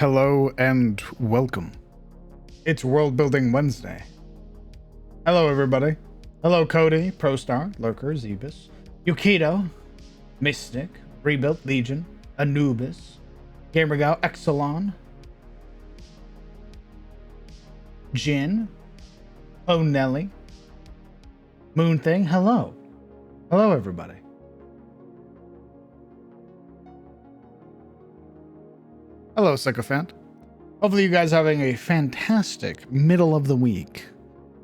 Hello and welcome. It's World Building Wednesday. Hello, everybody. Hello, Cody, ProStar, Lurker, Zebus, Yukito, Mystic, Rebuilt Legion, Anubis, Gamergal, Exelon, Jin, O'Nelly, Moonthing. Hello. Hello, everybody. Hello, Sycophant. Hopefully you guys are having a fantastic middle of the week.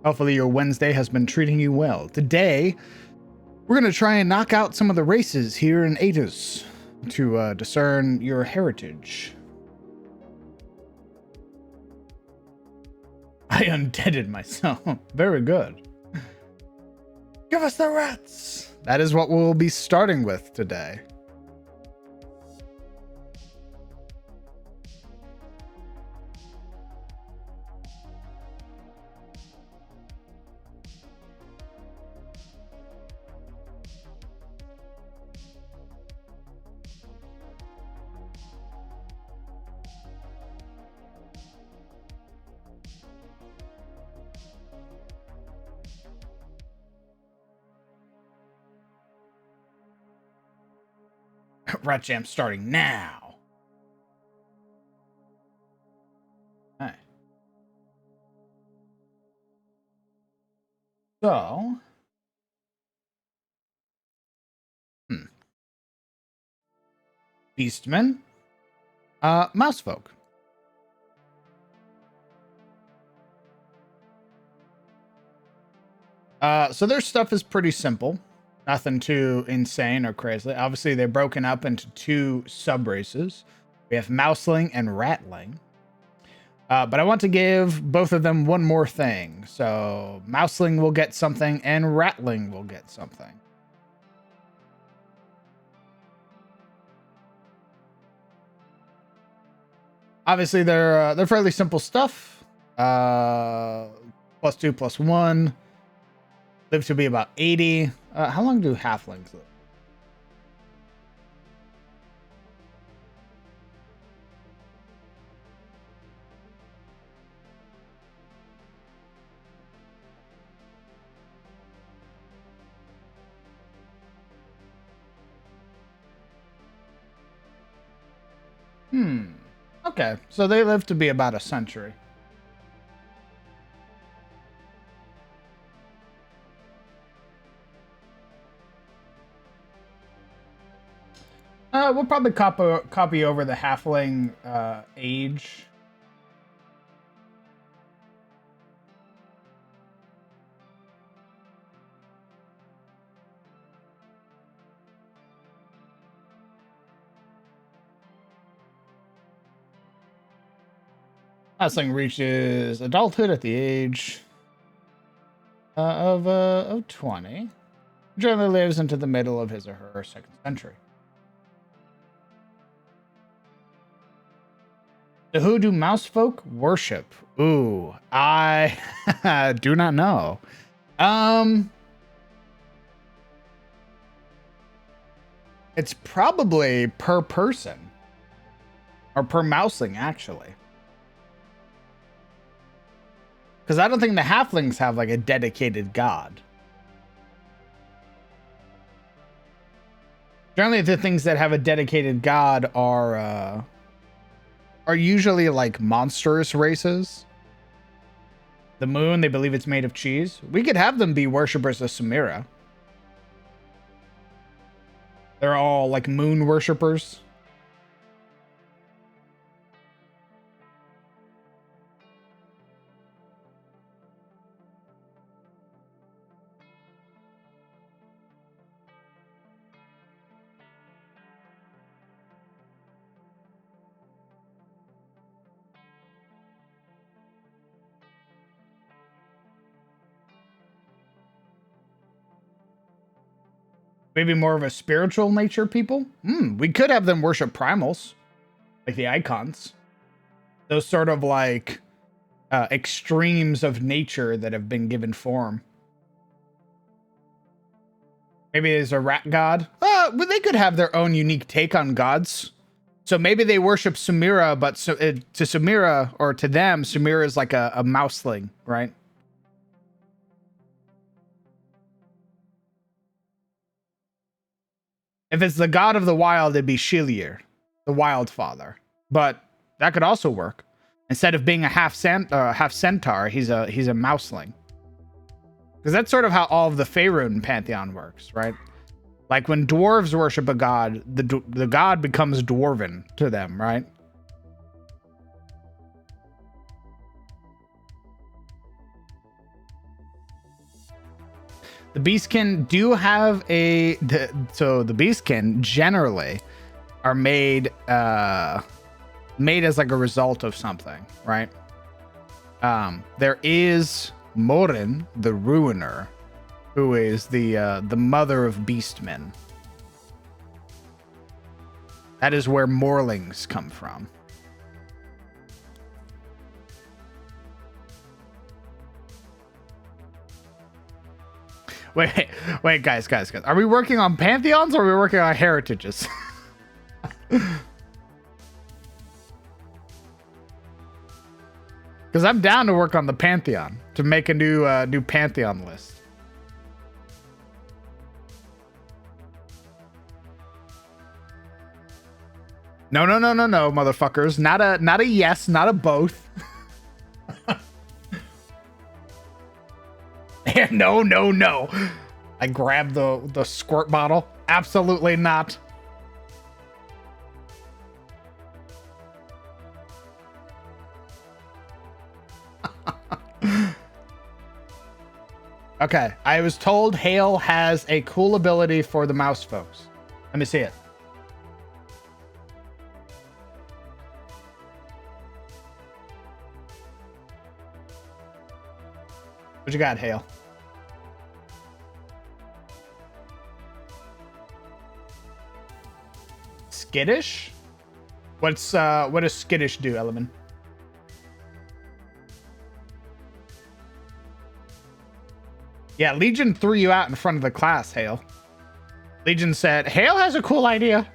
Hopefully your Wednesday has been treating you well. Today, we're going to try and knock out some of the races here in Atus to discern your heritage. I undeaded myself. Very good. Give us the rats. That is what we'll be starting with today. Rat Jam starting now. Alright. So. Beastmen. Mousefolk. So their stuff is pretty simple. Nothing too insane or crazy. Obviously, they're broken up into two sub-races. We have Mouseling and Ratling. But I want to give both of them one more thing. So Mouseling will get something and Ratling will get something. Obviously, they're fairly simple stuff. +2, +1. Live to be about 80. How long do halflings live? Okay, so they live to be about a century. We'll probably copy over the halfling age. Halfling reaches adulthood at the age of 20. Generally lives into the middle of his or her second century. So who do mouse folk worship? Ooh, I do not know. It's probably per person. Or per mouseling, actually. Because I don't think the halflings have like a dedicated god. Generally, the things that have a dedicated god are usually like monstrous races. The moon, they believe it's made of cheese. We could have them be worshippers of Samira. They're all like moon worshippers. Maybe more of a spiritual nature people. We could have them worship primals, like the icons. Those sort of like extremes of nature that have been given form. Maybe there's a rat god. Well, they could have their own unique take on gods. So maybe they worship Samira, but to Samira, or to them, Samira is like a mouseling, right? If it's the god of the wild, it'd be Shilir, the wild father. But that could also work. Instead of being a half centaur, he's a mouseling. Because that's sort of how all of the Faerun pantheon works, right? Like when dwarves worship a god, the god becomes dwarven to them, right? The beastkin do have so the beastkin generally are made as like a result of something, right? There is Morin, the Ruiner, who is the mother of beastmen. That is where Morlings come from. Wait, guys. Are we working on pantheons or are we working on heritages? Because I'm down to work on the pantheon, to make a new pantheon list. No, motherfuckers. Not a yes, not a both. No. I grabbed the squirt bottle. Absolutely not. Okay, I was told Hale has a cool ability for the mouse folks. Let me see it. What you got, Hale? Skittish? What does skittish do, Element? Yeah, Legion threw you out in front of the class, Hale. Legion said, Hale has a cool idea.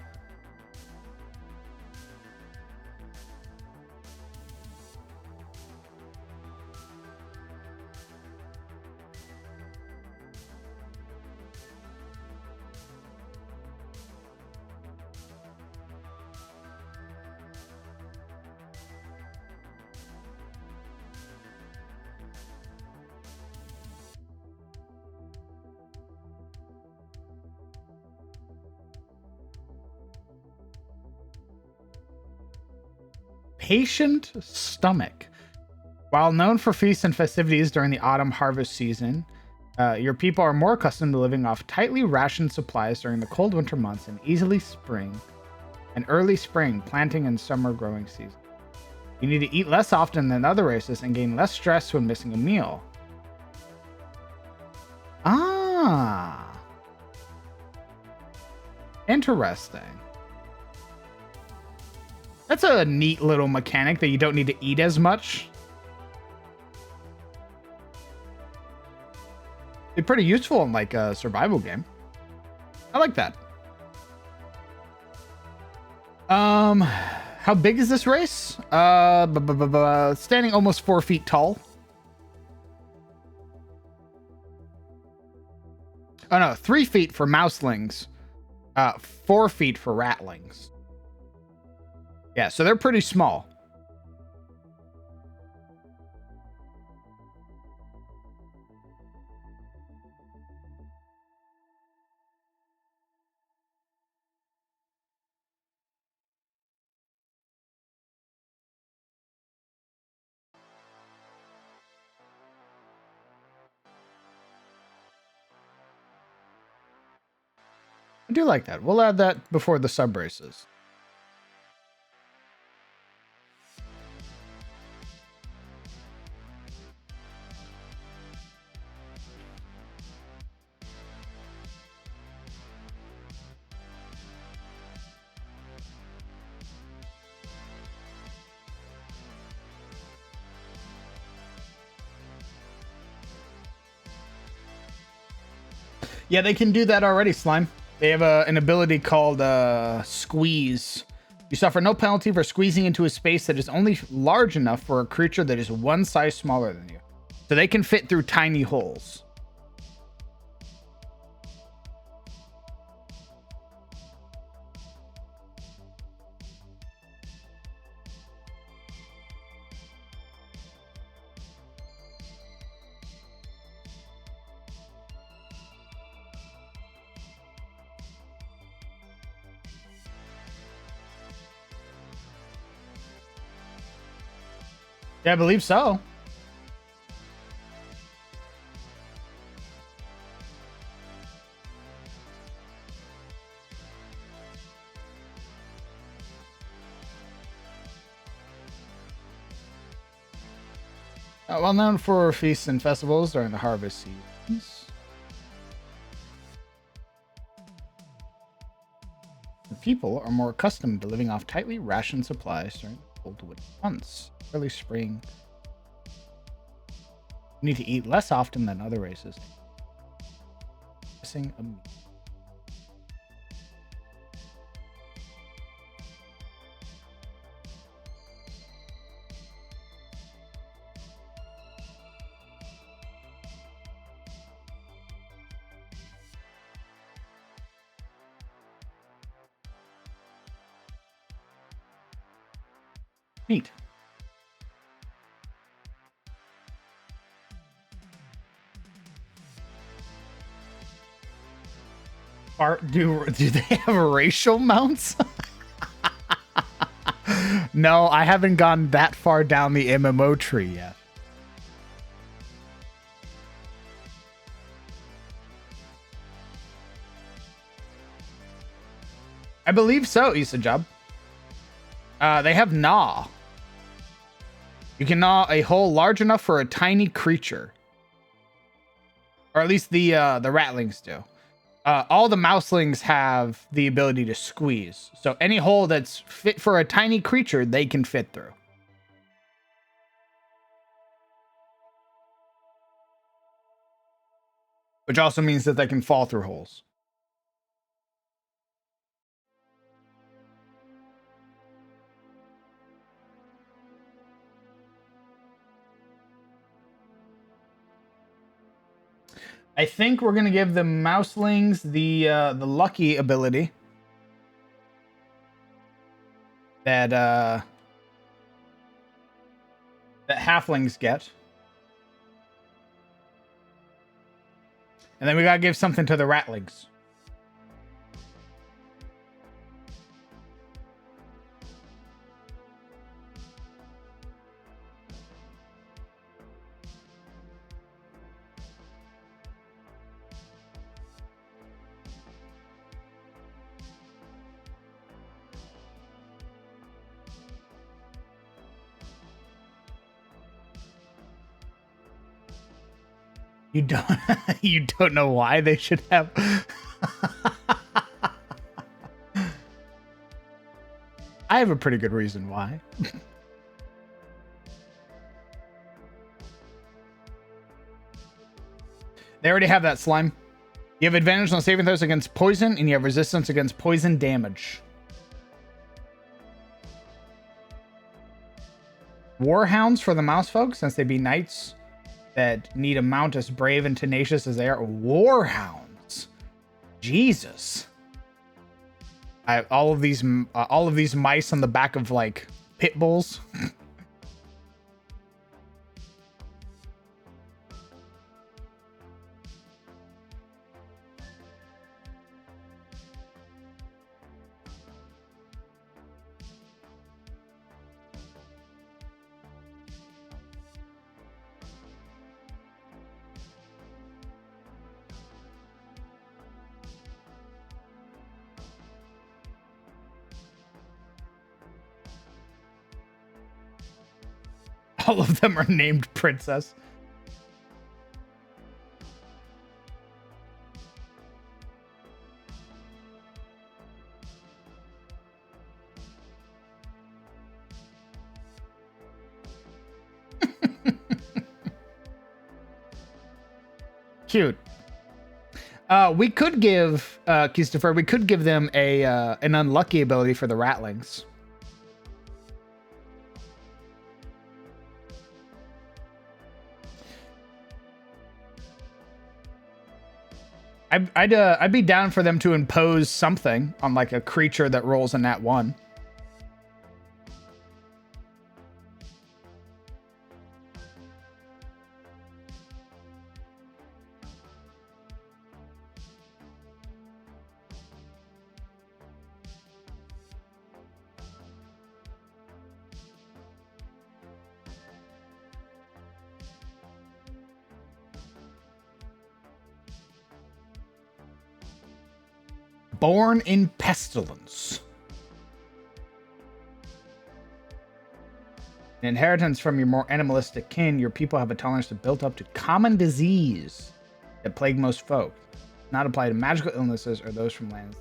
Patient stomach. While known for feasts and festivities during the autumn harvest season, your people are more accustomed to living off tightly rationed supplies during the cold winter months and early spring planting and summer growing season. You need to eat less often than other races and gain less stress when missing a meal. Ah. Interesting. That's a neat little mechanic that you don't need to eat as much. Be pretty useful in like a survival game. I like that. How big is this race? Standing almost 4 feet tall. Oh no, 3 feet for mouselings. 4 feet for ratlings. Yeah, so they're pretty small. I do like that. We'll add that before the sub races. Yeah, they can do that already, Slime. They have an ability called Squeeze, You suffer no penalty for squeezing into a space that is only large enough for a creature that is one size smaller than you. So they can fit through tiny holes. Yeah, I believe so. Well known for feasts and festivals during the harvest seasons. The people are more accustomed to living off tightly rationed supplies during the cold winter months. Early spring. You need to eat less often than other races. Missing a meal. Neat. Do they have racial mounts? No, I haven't gone that far down the MMO tree yet. I believe so, Isajub. They have gnaw. You can gnaw a hole large enough for a tiny creature. Or at least the ratlings do. All the mouselings have the ability to squeeze. So any hole that's fit for a tiny creature, they can fit through. Which also means that they can fall through holes. I think we're gonna give the mouselings the lucky ability that that halflings get, and then we gotta give something to the ratlings. You don't you don't know why they should have I have a pretty good reason why. They already have that slime. You have advantage on saving throws against poison, and you have resistance against poison damage. Warhounds for the mouse folk, since they be knights that need a mount as brave and tenacious as they are. Warhounds. Jesus. All of these mice on the back of like pit bulls. All of them are named Princess. Cute. We could give Christopher. We could give them a an unlucky ability for the ratlings. I'd be down for them to impose something on like a creature that rolls a nat 1. Born in Pestilence. An inheritance from your more animalistic kin, your people have a tolerance to built up to common disease that plague most folk. Not apply to magical illnesses or those from lands.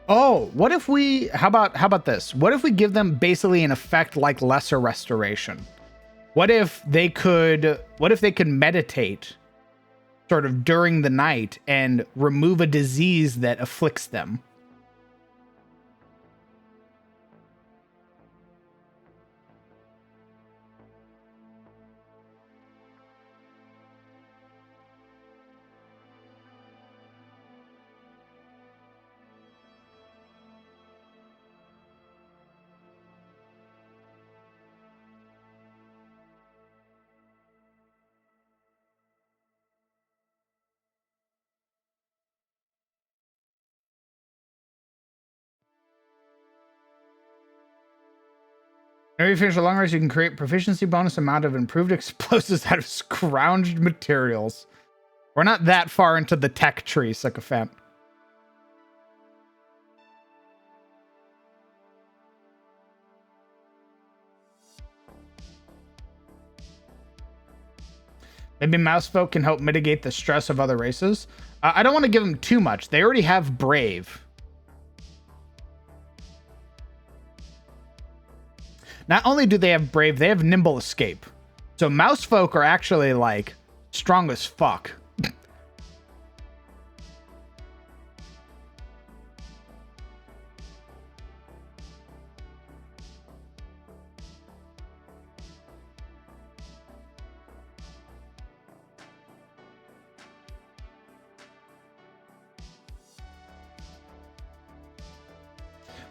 Oh, what if we how about this? What if we give them basically an effect like lesser restoration? What if they could meditate sort of during the night and remove a disease that afflicts them? Whenever you finish a long race, you can create proficiency bonus amount of improved explosives out of scrounged materials. We're not that far into the tech tree, Sycophant. Maybe Mousefolk can help mitigate the stress of other races. I don't want to give them too much. They already have Brave. Not only do they have Brave, they have Nimble Escape. So Mousefolk are actually, like, strong as fuck.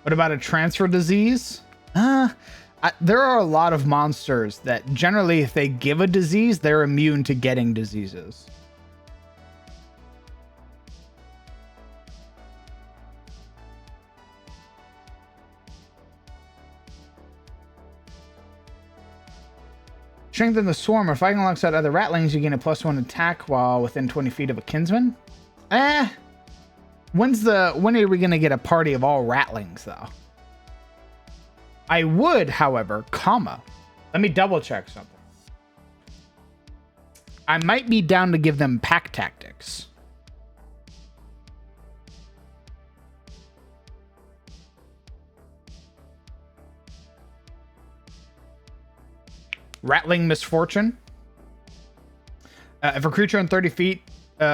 What about a transfer disease? There are a lot of monsters that generally, if they give a disease, they're immune to getting diseases. Strengthen the swarm. Or fighting alongside other ratlings, you gain a +1 attack while within 20 feet of a kinsman. When are we gonna get a party of all ratlings though? I would, however, let me double check something. I might be down to give them pack tactics. Rattling Misfortune. If a creature in 30 feet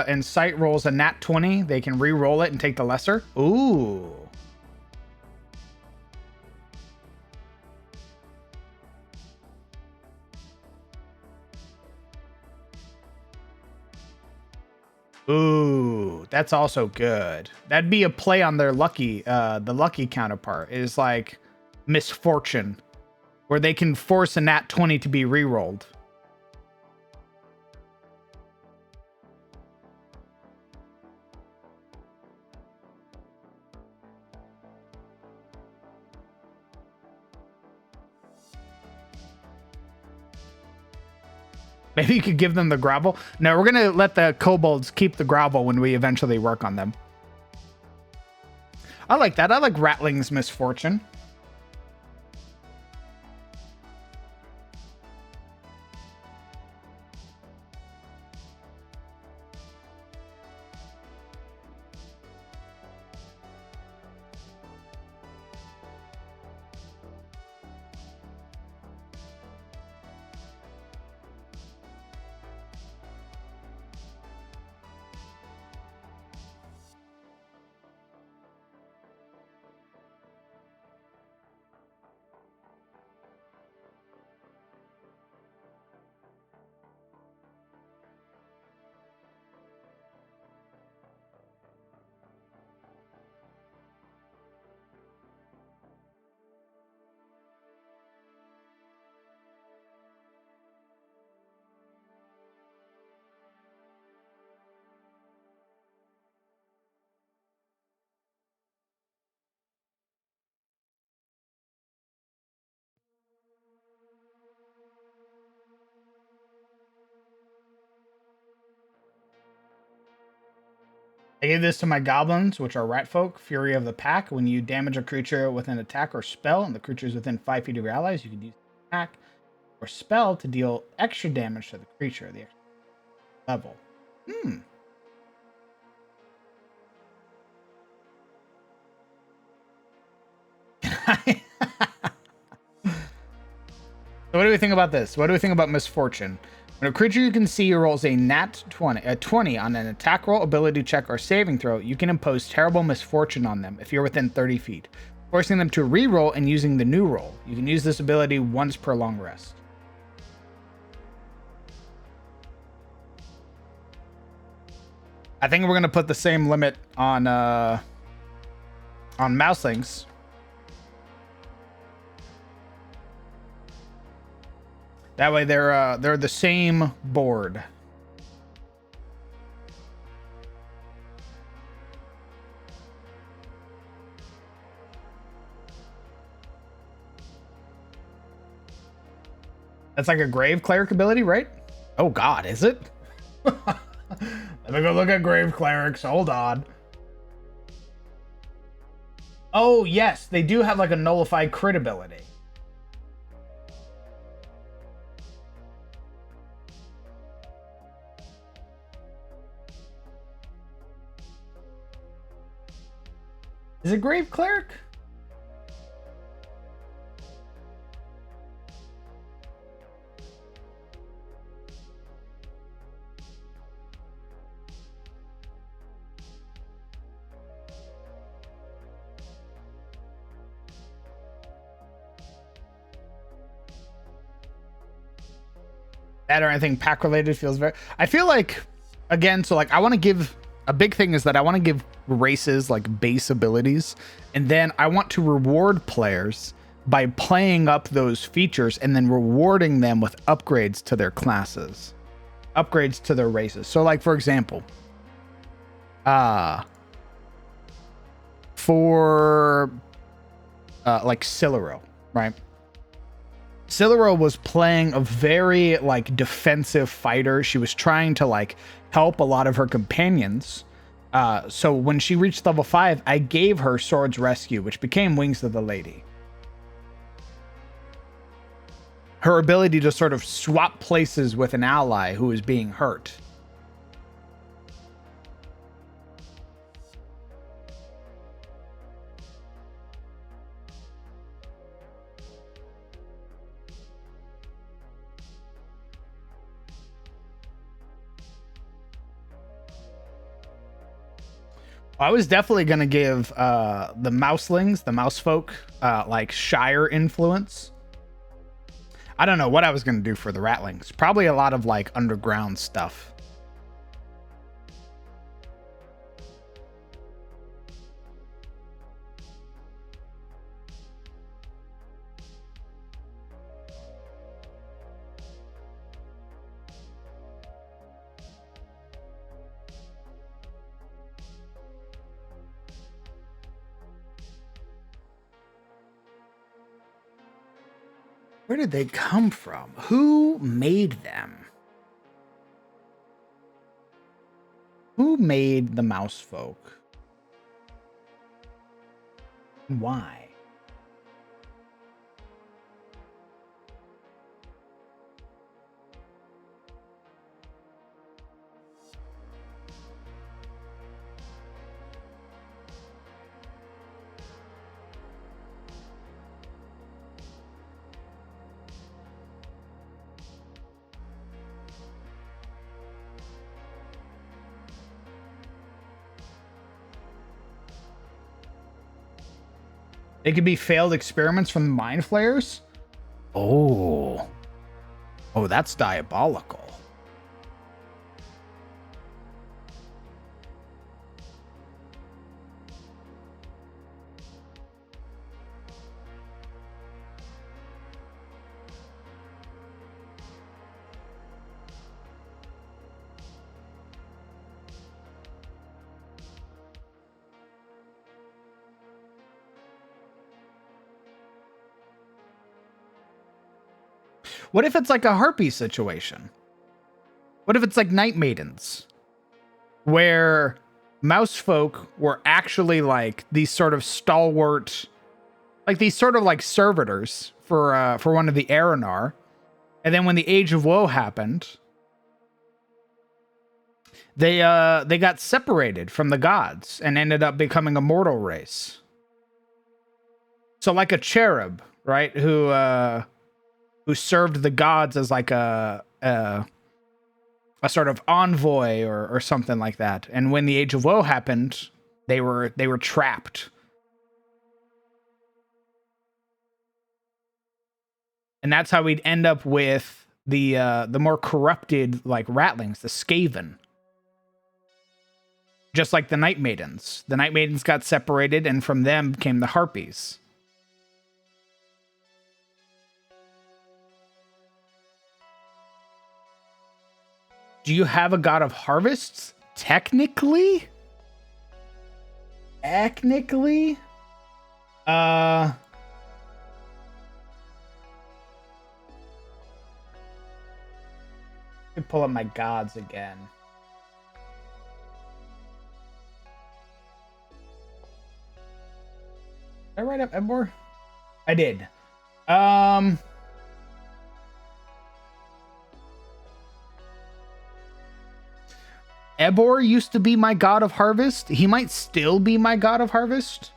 in sight rolls a nat 20, they can re-roll it and take the lesser. Ooh. Ooh, that's also good. That'd be a play on their the lucky counterpart is like Misfortune, where they can force a nat 20 to be re-rolled. Maybe you could give them the gravel. No, we're going to let the kobolds keep the gravel when we eventually work on them. I like that. I like Rattling's Misfortune. I gave this to my goblins, which are rat folk, Fury of the Pack. When you damage a creature with an attack or spell, and the creature is within 5 feet of your allies, you can use the attack or spell to deal extra damage to the creature, the extra level. So what do we think about this? What do we think about Misfortune? When a creature you can see rolls a nat 20 on an attack roll, ability check, or saving throw, you can impose terrible misfortune on them if you're within 30 feet, forcing them to re-roll and using the new roll. You can use this ability once per long rest. I think we're gonna put the same limit on Mouselings. That way they're the same board. That's like a Grave Cleric ability, right? Oh God, is it? Let me go look at Grave Clerics. Hold on. Oh yes, they do have like a nullified crit ability. Is it Grave Cleric? That or anything pack related feels very. I feel like, again, so like I want to give a big thing is that I want to give races like base abilities, and then I want to reward players by playing up those features and then rewarding them with upgrades to their classes, upgrades to their races. So like for example, for like Siluro, right? Siluro was playing a very like defensive fighter. She was trying to like help a lot of her companions. So when she reached level 5, I gave her Sword's Rescue, which became Wings of the Lady. Her ability to sort of swap places with an ally who is being hurt. I was definitely going to give the Mouselings, the Mousefolk, like Shire influence. I don't know what I was going to do for the Ratlings. Probably a lot of like underground stuff. Where did they come from? Who made them? Who made the mouse folk? Why? They could be failed experiments from the Mind Flayers? Oh. Oh, that's diabolical. What if it's like a harpy situation? What if it's like Night Maidens? Where mouse folk were actually like these sort of stalwart, like these sort of like servitors for one of the Aranar. And then when the Age of Woe happened, they got separated from the gods and ended up becoming a mortal race. So like a cherub, right? Who served the gods as like a sort of envoy or something like that. And when the Age of Woe happened, they were trapped. And that's how we'd end up with the more corrupted like ratlings, the Skaven. Just like the Night Maidens. The Night Maidens got separated, and from them came the Harpies. Do you have a god of harvests? Technically? Technically? Let me pull up my gods again. Did I write up Ebor? I did. Ebor used to be my god of harvest. He might still be my god of harvest.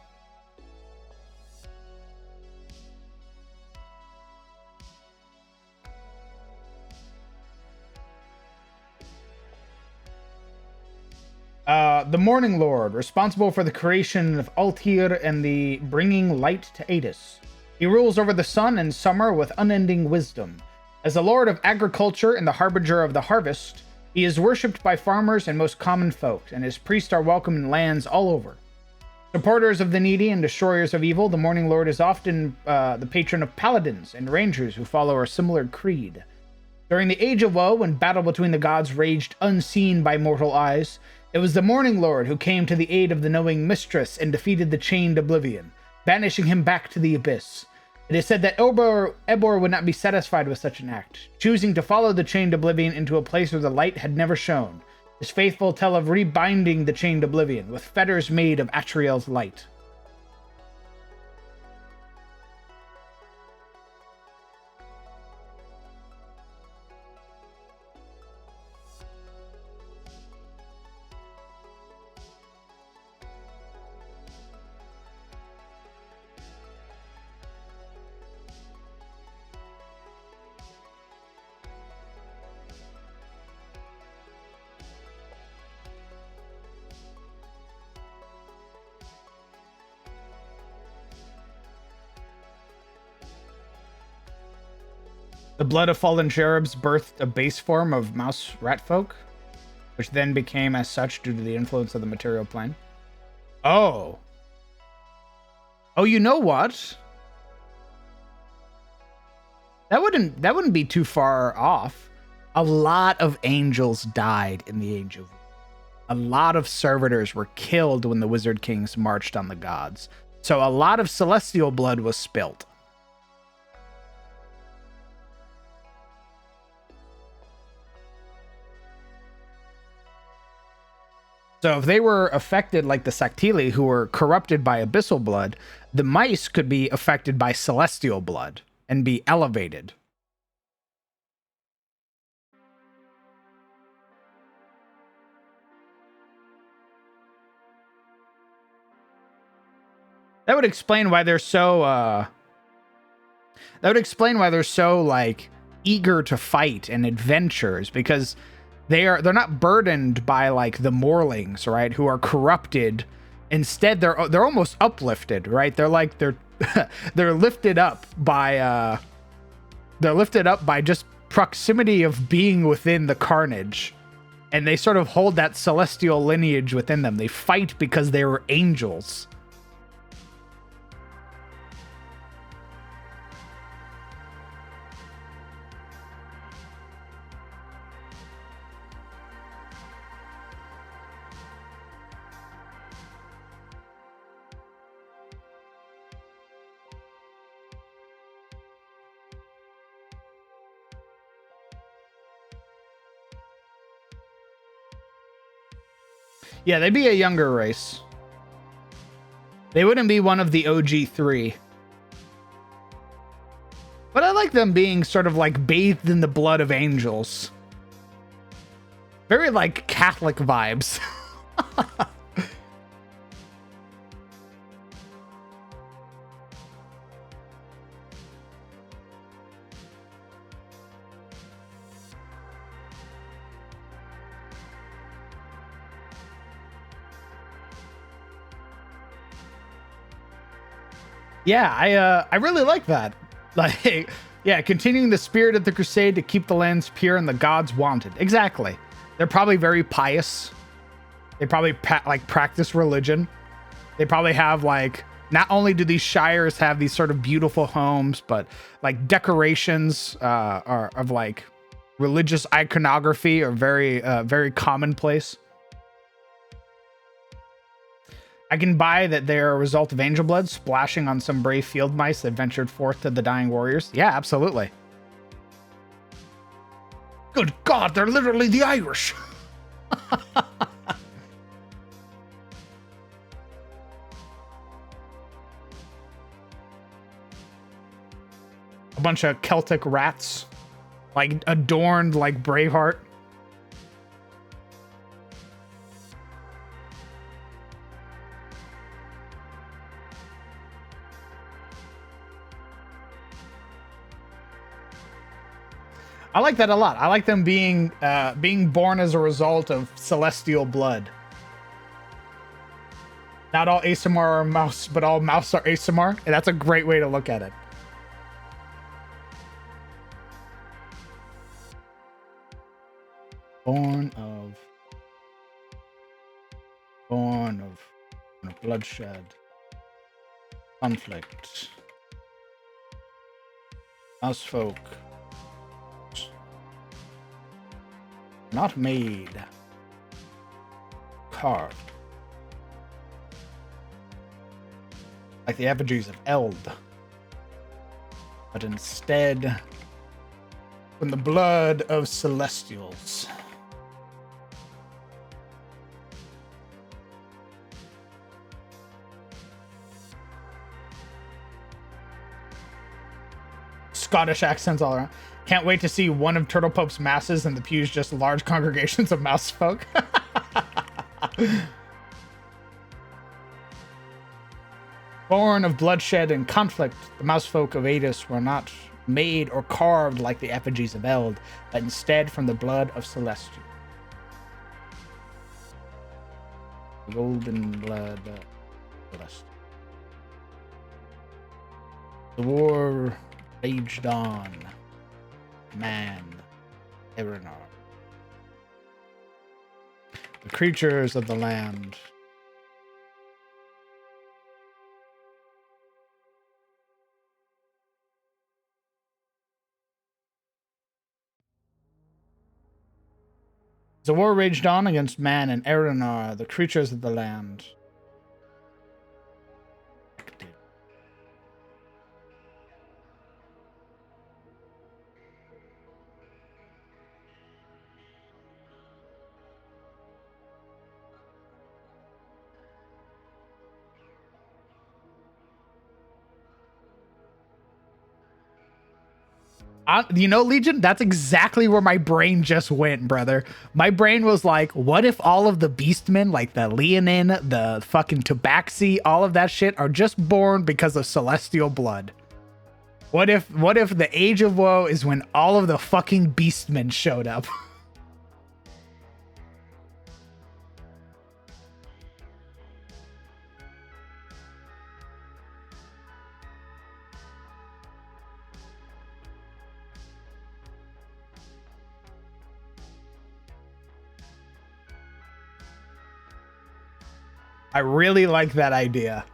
The Morning Lord, responsible for the creation of Altir and the bringing light to Adis. He rules over the sun and summer with unending wisdom. As the Lord of agriculture and the harbinger of the harvest, he is worshipped by farmers and most common folk, and his priests are welcome in lands all over. Supporters of the needy and destroyers of evil, the Morning Lord is often the patron of paladins and rangers who follow a similar creed. During the Age of Woe, when battle between the gods raged unseen by mortal eyes, it was the Morning Lord who came to the aid of the knowing mistress and defeated the chained Oblivion, banishing him back to the abyss. It is said that Ebor would not be satisfied with such an act, choosing to follow the chained Oblivion into a place where the light had never shone. His faithful tell of rebinding the chained Oblivion with fetters made of Atriel's light. The blood of fallen cherubs birthed a base form of mouse rat folk, which then became as such due to the influence of the material plane. Oh. Oh, you know what? That wouldn't be too far off. A lot of angels died in the Age of War. A lot of servitors were killed when the Wizard Kings marched on the gods. So a lot of celestial blood was spilt. So if they were affected like the Saktili, who were corrupted by abyssal blood, the mice could be affected by celestial blood and be elevated. That would explain why they're so like eager to fight and adventures, because they're not burdened by like the Morlings, right, who are corrupted. Instead, they're almost uplifted, right? They're like they're lifted up by just proximity of being within the carnage, and they sort of hold that celestial lineage within them. They fight because they were angels. Yeah, they'd be a younger race. They wouldn't be one of the OG3. But I like them being sort of like bathed in the blood of angels. Very like Catholic vibes. Yeah, I really like that. Like, yeah, continuing the spirit of the crusade to keep the lands pure and the gods wanted. Exactly. They're probably very pious. They probably like practice religion. They probably have like, not only do these shires have these sort of beautiful homes, but like decorations are of like religious iconography are very commonplace. I can buy that they're a result of angel blood splashing on some brave field mice that ventured forth to the dying warriors. Yeah, absolutely. Good God, they're literally the Irish. A bunch of Celtic rats, like adorned like Braveheart. I like that a lot. I like them being born as a result of celestial blood. Not all Aasimar are mouse, but all mouse are Aasimar. And that's a great way to look at it. Born of bloodshed, conflict, mouse folk. Not made, carved, like the effigies of Eld, but instead from the blood of celestials. Scottish accents all around. Can't wait to see one of Turtle Pope's masses and the pews just large congregations of mouse folk. Born of bloodshed and conflict, the mouse folk of Adis were not made or carved like the effigies of Eld, but instead from the blood of Celestial. The golden blood of Celestial. The war raged on. Man, Erenar. The creatures of the land. The war raged on against man and Erenar, the creatures of the land. You know, Legion, that's exactly where my brain just went, brother. My brain was like, what if all of the beastmen, like the Leonin, the fucking Tabaxi, all of that shit, are just born because of celestial blood? What if the Age of Woe is when all of the fucking beastmen showed up? I really like that idea.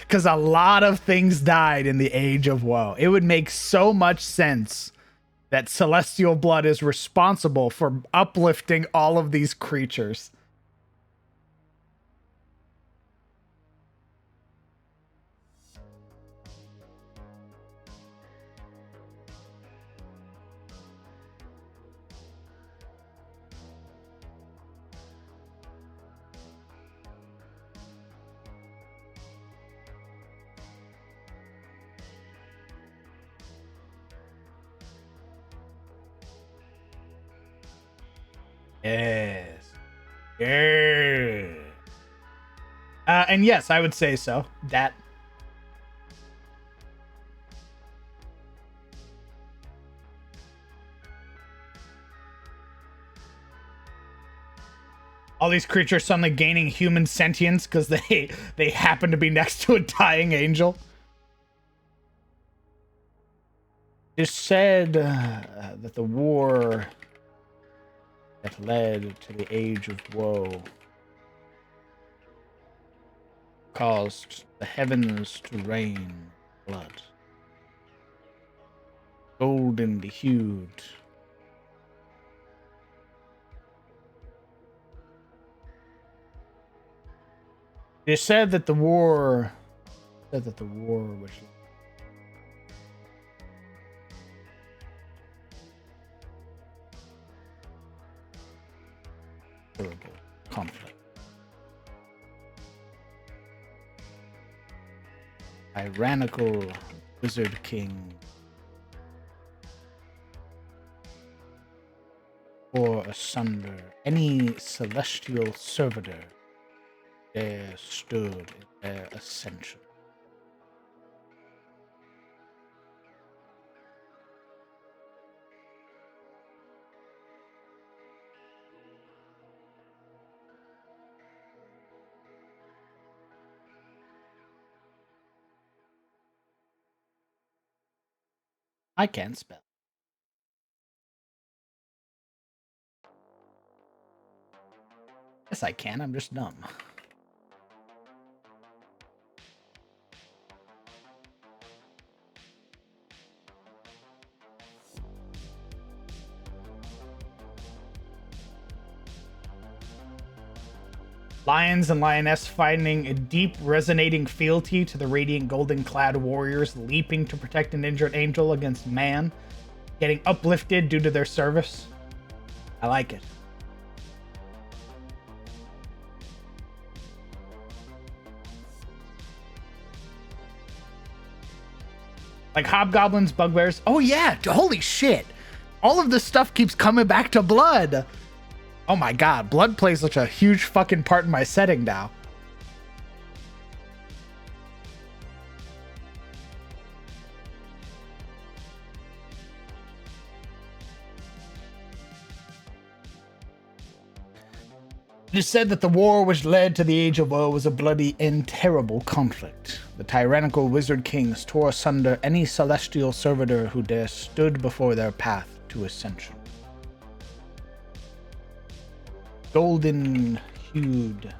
Because a lot of things died in the Age of Woe. It would make so much sense that celestial blood is responsible for uplifting all of these creatures. Yes. Yeah. And yes, I would say so. That. All these creatures suddenly gaining human sentience because they happen to be next to a dying angel. It is said that the war that led to the Age of Woe caused the heavens to rain blood. Golden hued. It is said that the war was terrible conflict. Tyrannical Wizard King tore asunder any celestial servitor there stood in their ascension. I can't spell. Yes, I can. I'm just dumb. Lions and lioness finding a deep resonating fealty to the radiant golden clad warriors leaping to protect an injured angel against man, getting uplifted due to their service. I like it. Like hobgoblins, bugbears. Oh yeah, holy shit. All of this stuff keeps coming back to blood. Oh my god, blood plays such a huge fucking part in my setting now. It is said that the war which led to the Age of Woe was a bloody and terrible conflict. The tyrannical wizard kings tore asunder any celestial servitor who dare stood before their path to ascension. Golden hued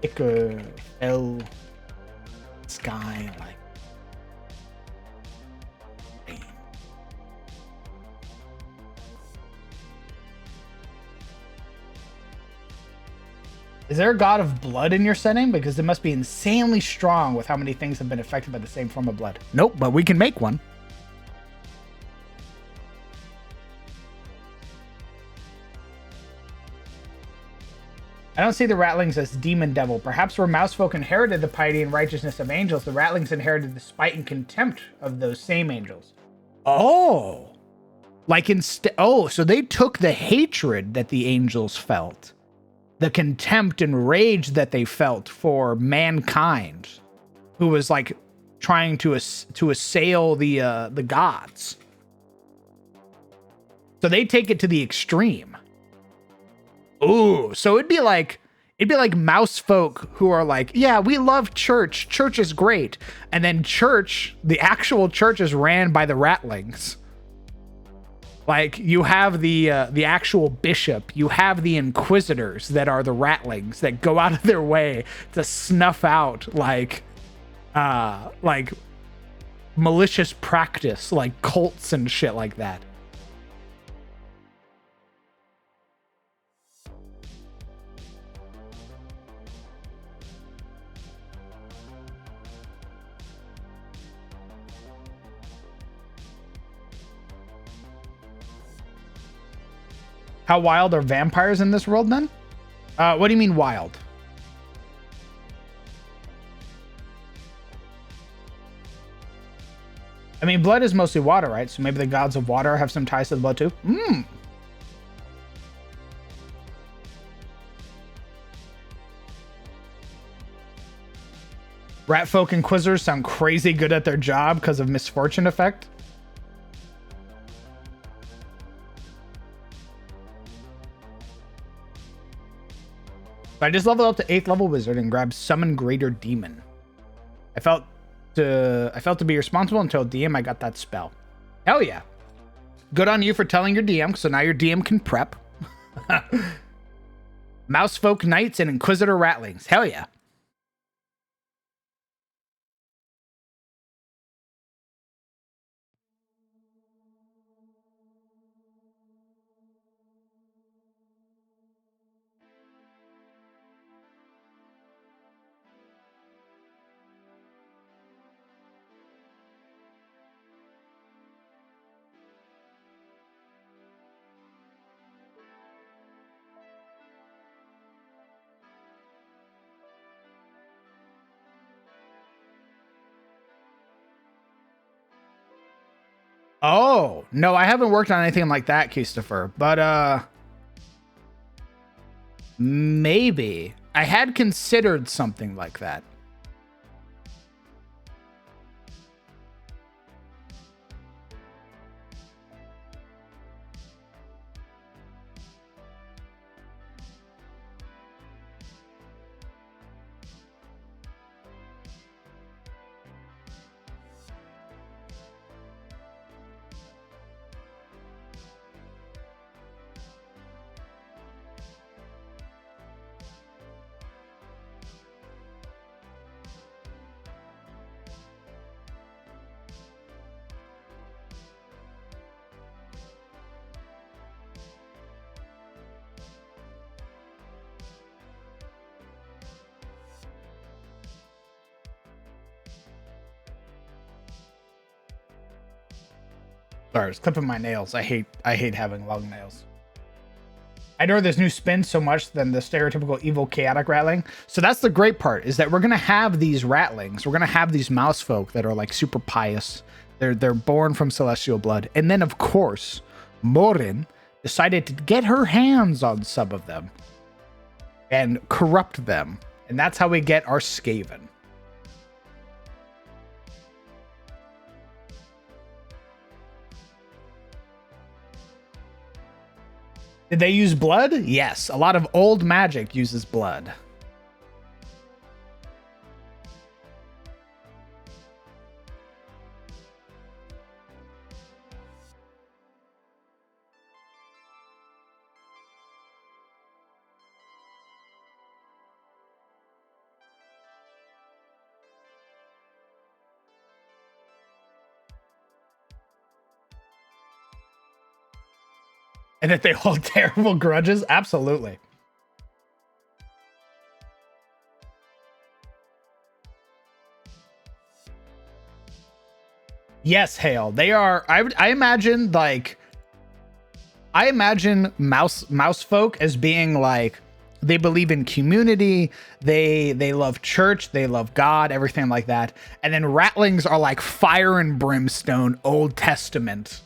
ichor fell sky like rain. Is there a god of blood in your setting? Because it must be insanely strong with how many things have been affected by the same form of blood. Nope, but we can make one. I don't see the Rattlings as demon devil. Perhaps where Mousefolk inherited the piety and righteousness of angels, the Rattlings inherited the spite and contempt of those same angels. Oh. Like instead. Oh, so they took the hatred that the angels felt, the contempt and rage that they felt for mankind, who was like trying to assail the gods. So they take it to the extreme. Ooh, so it'd be like mouse folk who are like, yeah, we love church. Church is great. And then the actual church is ran by the Rattlings. Like you have the actual bishop, you have the inquisitors that are the Rattlings that go out of their way to snuff out like malicious practice, like cults and shit like that. How wild are vampires in this world then? What do you mean wild? I mean, blood is mostly water, right? So maybe the gods of water have some ties to the blood too? Ratfolk Inquisitors sound crazy good at their job because of misfortune effect. I just leveled up to 8th level wizard and grabbed Summon Greater Demon. I felt to be responsible until DM I got that spell. Hell yeah. Good on you for telling your DM, so now your DM can prep. Mousefolk Knights and Inquisitor Ratlings. Hell yeah. Oh, no, I haven't worked on anything like that, Christopher, but maybe. I had considered something like that. Sorry, I was clipping my nails. I hate having long nails. I know there's new spins so much than the stereotypical evil chaotic ratling. So that's the great part, is that we're gonna have these ratlings. We're gonna have these mouse folk that are like super pious. They're born from celestial blood. And then of course, Morin decided to get her hands on some of them and corrupt them. And that's how we get our Skaven. Did they use blood? Yes, a lot of old magic uses blood. And that they hold terrible grudges? Absolutely. Yes, Hale. They are. I imagine like. I imagine mouse folk as being like, they believe in community. They love church. They love God. Everything like that. And then ratlings are like fire and brimstone, Old Testament.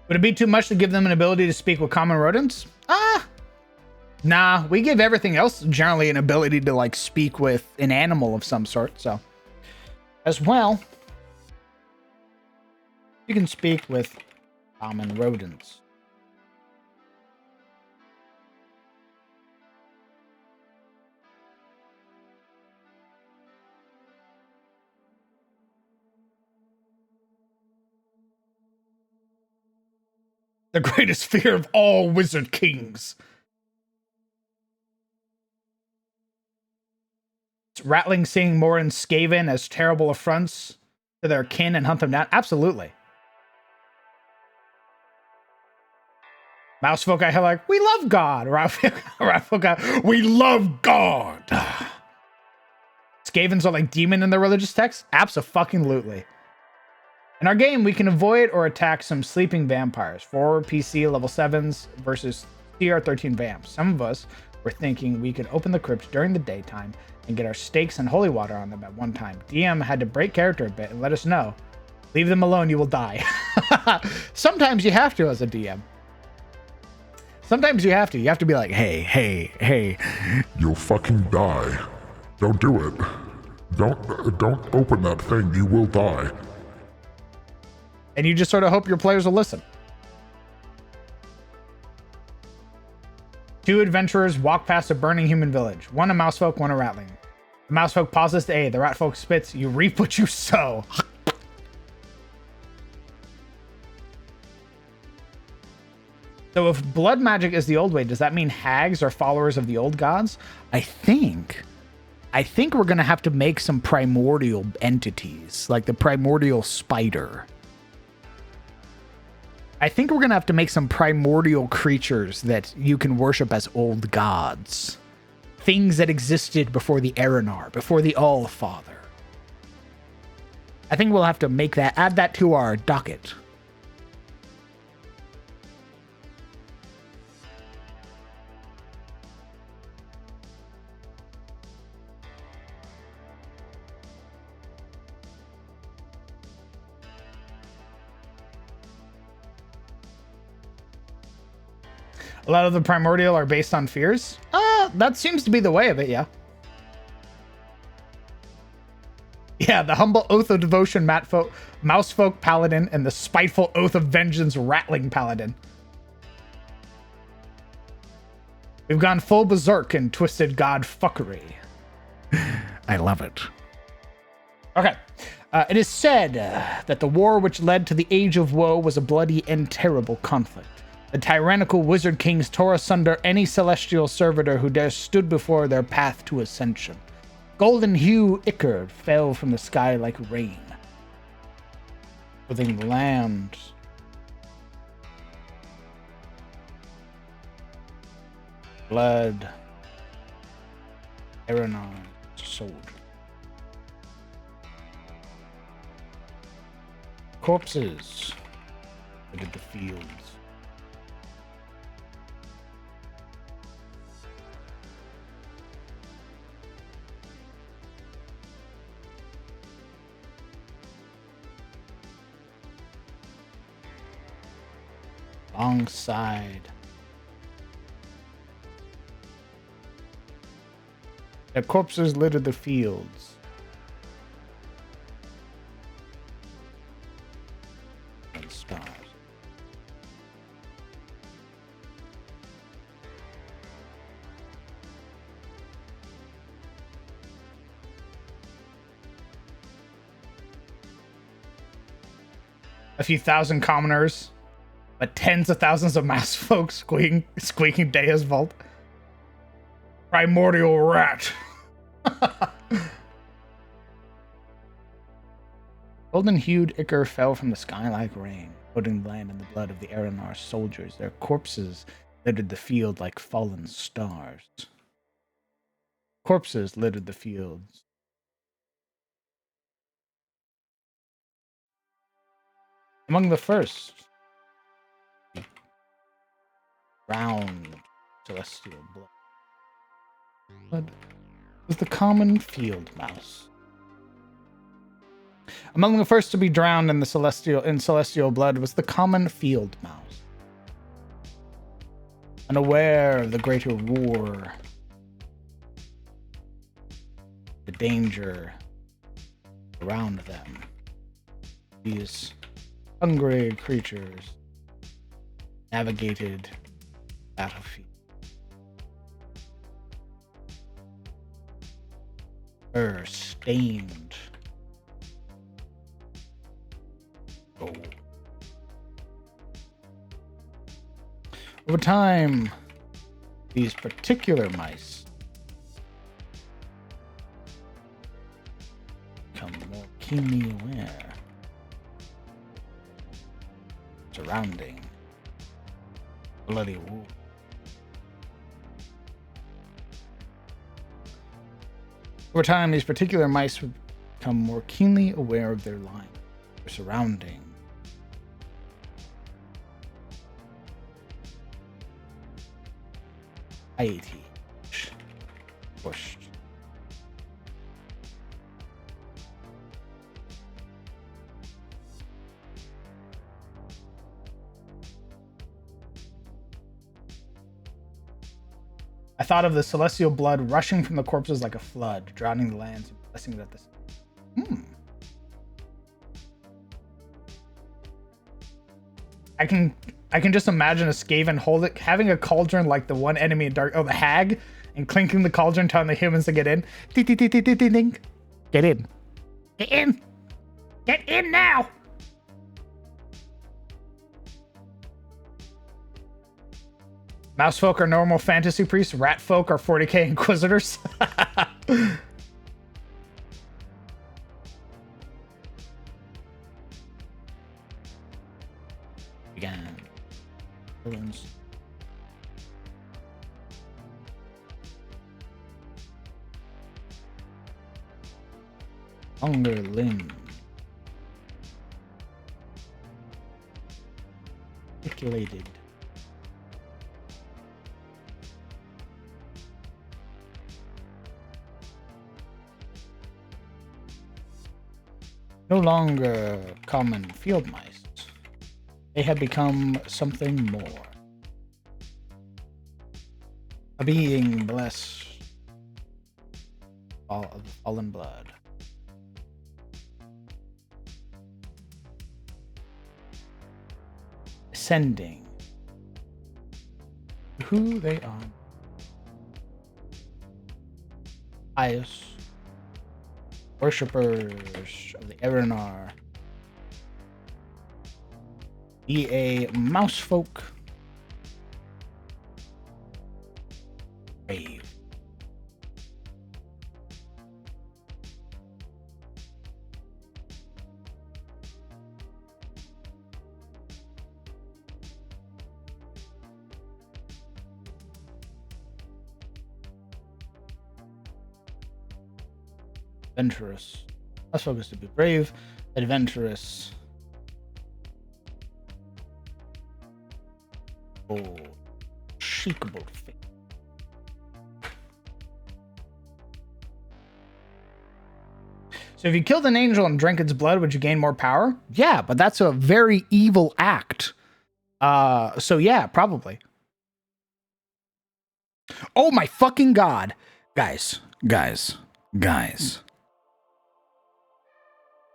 Would it be too much to give them an ability to speak with common rodents? Nah, we give everything else generally an ability to like speak with an animal of some sort, so. As well, you can speak with common rodents. The greatest fear of all wizard kings. Ratling seeing Morin Skaven as terrible affronts to their kin and hunt them down? Absolutely. Mousefolk I have like, we love God. Ratfolk, we love God. Skavens are like demon in the religious text? Abso-fucking-lutely. In our game, we can avoid or attack some sleeping vampires. 4 PC level 7s versus CR13 vamps. Some of us were thinking we could open the crypt during the daytime and get our stakes and holy water on them at one time. DM had to break character a bit and let us know. Leave them alone, you will die. Sometimes you have to as a DM. Sometimes you have to. You have to be like, hey. You'll fucking die. Don't do it. Don't open that thing. You will die. And you just sort of hope your players will listen. 2 adventurers walk past a burning human village. One a mousefolk, one a ratling. The mousefolk pauses to A. The ratfolk spits, you reap what you sow. So if blood magic is the old way, does that mean hags are followers of the old gods? I think we're going to have to make some primordial entities, like the primordial spider. I think we're going to have to make some primordial creatures that you can worship as old gods. Things that existed before the Erenar, before the All-Father. I think we'll have to make that, add that to our docket. A lot of the primordial are based on fears. That seems to be the way of it, yeah. Yeah, the humble oath of devotion, mousefolk paladin, and the spiteful oath of vengeance, ratling paladin. We've gone full berserk in twisted god fuckery. I love it. Okay. It is said that the war which led to the Age of Woe was a bloody and terrible conflict. The tyrannical wizard kings tore asunder any celestial servitor who dare stood before their path to ascension. Golden hue ichor fell from the sky like rain, within the land. Blood. Erenar soldier. Corpses littered the fields. Alongside. Their corpses littered the fields. And stars. A few thousand commoners. But tens of thousands of mass folk squeaking Dea's vault. Primordial rat. Golden-hued ichor fell from the sky like rain, coating the land in the blood of the Erenar soldiers. Their corpses littered the field like fallen stars. Corpses littered the fields. Among the first, round celestial blood was the common field mouse. Among the first to be drowned in celestial blood was the common field mouse. Unaware of the greater war, the danger around them, these hungry creatures navigated battlefield. Stained gold. Over time, these particular mice become more keenly aware surrounding bloody war. Over time, these particular mice would become more keenly aware of their line, their surrounding. IT. Pushed. I thought of the celestial blood rushing from the corpses like a flood, drowning the lands and blessing it at the sea. I can just imagine a Skaven having a cauldron like the one enemy in Dark, the hag, and clinking the cauldron, telling the humans to get in. Ding, ding, ding, ding, ding, ding. Get in. Get in. Get in now. Mouse folk are normal fantasy priests. Rat folk are 40k inquisitors. Again. Villains. Longer limb. Articulated. No longer common field mice. They have become something more. A being blessed all of the fallen blood. Ascending. Who they are. Pious. Worshippers of the Erenar. Be a mouse folk. Brave. Adventurous. Mouse folk is to be brave, adventurous. Shakable faith. So if you killed an angel and drank its blood, would you gain more power? Yeah, but that's a very evil act. So yeah, probably. Oh my fucking god. Guys.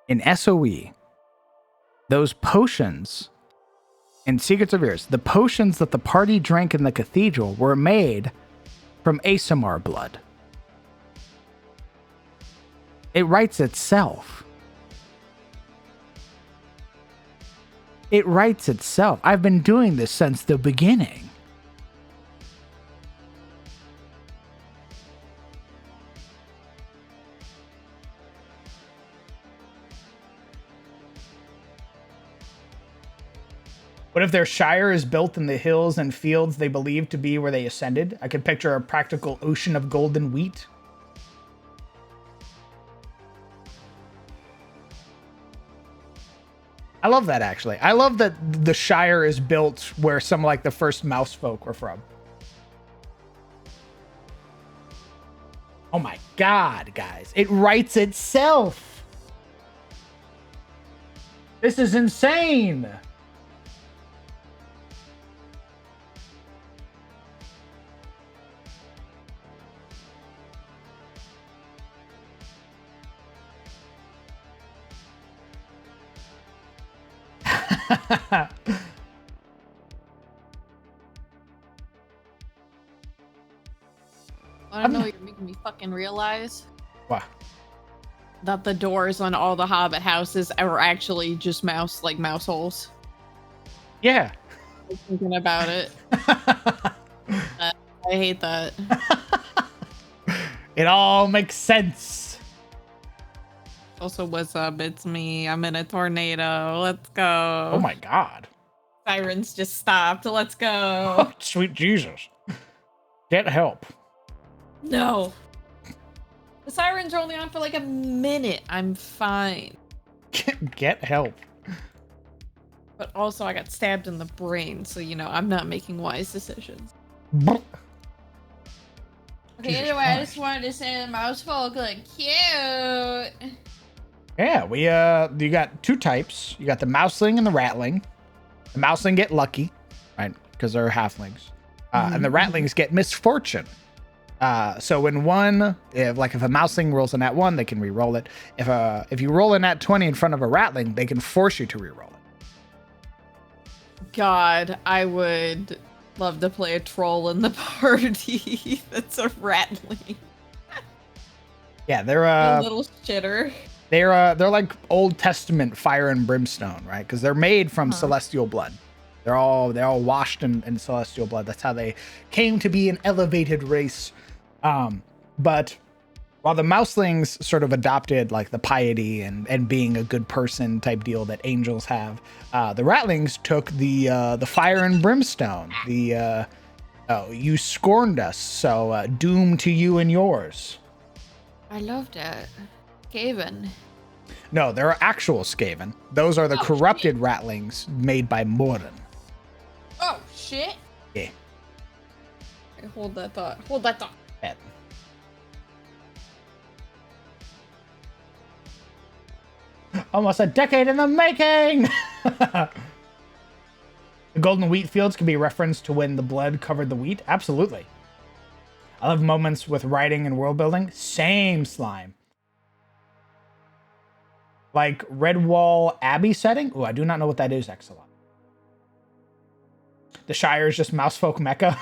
In SOE, those potions in Secrets of Ears, the potions that the party drank in the cathedral were made from ASMR blood. It writes itself. It writes itself. I've been doing this since the beginning. What if their shire is built in the hills and fields they believe to be where they ascended? I could picture a practical ocean of golden wheat. I love that, actually. I love that the shire is built where some, like, the first mouse folk were from. Oh my god, guys. It writes itself. This is insane. I don't know what you're making me fucking realize. What? That the doors on all the Hobbit houses are actually just mouse holes. Yeah. I'm thinking about it. I hate that. It all makes sense. Also, what's up? It's me. I'm in a tornado. Let's go. Oh my god. Sirens just stopped. Let's go. Oh, sweet Jesus. Get help. No. The sirens are only on for like a minute. I'm fine. Get help. But also, I got stabbed in the brain, so, you know, I'm not making wise decisions. Okay, Jesus anyway, I Christ. just wanted to say the mouse folk look cute. Yeah, you got two types. You got the mouseling and the ratling. The mouseling get lucky, right? Because they're halflings. And the ratlings get misfortune. So when if a mouseling rolls a nat 1, they can re-roll it. If you roll a nat 20 in front of a ratling, they can force you to re-roll it. God, I would love to play a troll in the party. That's a rattling. Yeah, they're A little shitter. they're like Old Testament fire and brimstone, right? Because they're made from celestial blood. They're all washed in celestial blood. That's how they came to be an elevated race. But while the mouselings sort of adopted like the piety and being a good person type deal that angels have, the ratlings took the fire and brimstone. You scorned us, so doom to you and yours. I loved it. Skaven. No, there are actual Skaven. Those are the corrupted ratlings made by Morin. Oh, shit. Yeah. Okay, hold that thought. Hold that thought. Bad. Almost a decade in the making! The golden wheat fields can be referenced to when the blood covered the wheat. Absolutely. I love moments with writing and world building. Same slime. Like Redwall Abbey setting. Oh, I do not know what that is, Exelon. The Shire is just Mousefolk Mecca.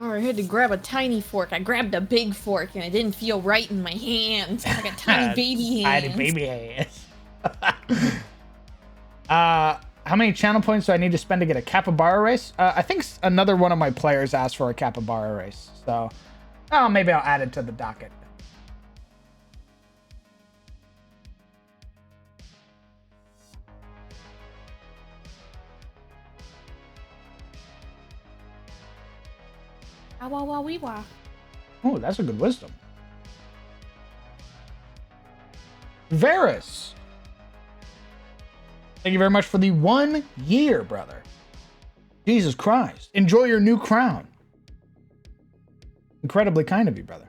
Oh, I had to grab a tiny fork. I grabbed a big fork and it didn't feel right in my hands. Like a tiny baby hand. Tiny baby hands. How many channel points do I need to spend to get a capybara race? I think another one of my players asked for a capybara race. So, maybe I'll add it to the docket. Oh, that's a good wisdom. Varus. Thank you very much for the 1 year, brother. Jesus Christ. Enjoy your new crown. Incredibly kind of you, brother.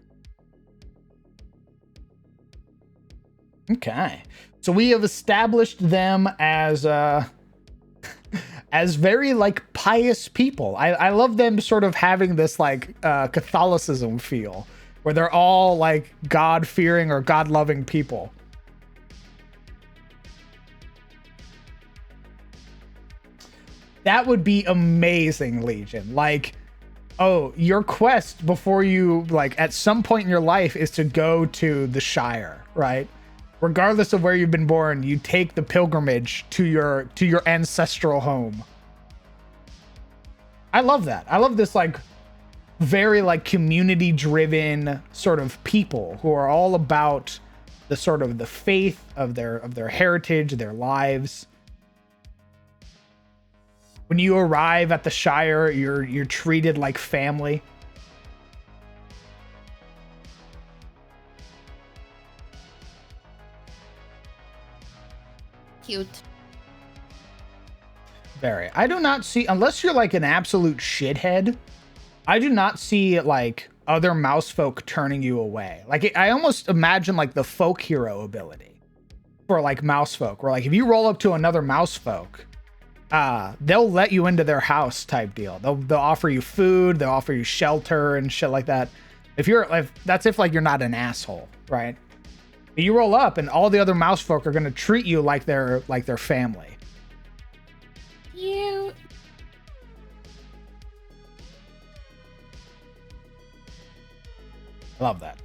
Okay. So we have established them as as very like pious people. I love them sort of having this like Catholicism feel where they're all like God-fearing or God-loving people. That would be amazing, Legion. Like, oh, your quest before you, like, at some point in your life is to go to the Shire, right? Regardless of where you've been born, you take the pilgrimage to your ancestral home. I love that. I love this, like, very, like, community-driven sort of people who are all about the sort of the faith of their heritage, their lives. When you arrive at the Shire, you're treated like family. Cute. Very. I do not see, unless you're like an absolute shithead, I do not see like other mouse folk turning you away. Like I almost imagine like the folk hero ability for like mouse folk, where like if you roll up to another mouse folk, they'll let you into their house type deal. They'll offer you food, they'll offer you shelter and shit like that. If that's if like you're not an asshole, right? But you roll up and all the other mouse folk are gonna treat you like they're family. Cute. I love that.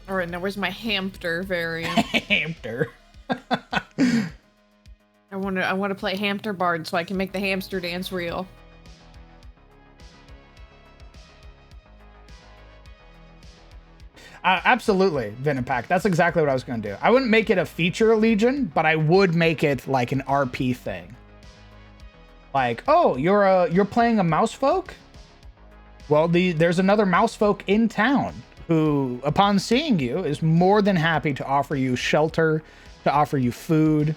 All right, now where's my hamster variant? Hamster. I want to play hamster bard so I can make the hamster dance real. Absolutely, Vinipack. That's exactly what I was going to do. I wouldn't make it a feature Legion, but I would make it like an RP thing. Like, oh, you're playing a mouse folk? Well, there's another mouse folk in town who, upon seeing you, is more than happy to offer you shelter, to offer you food.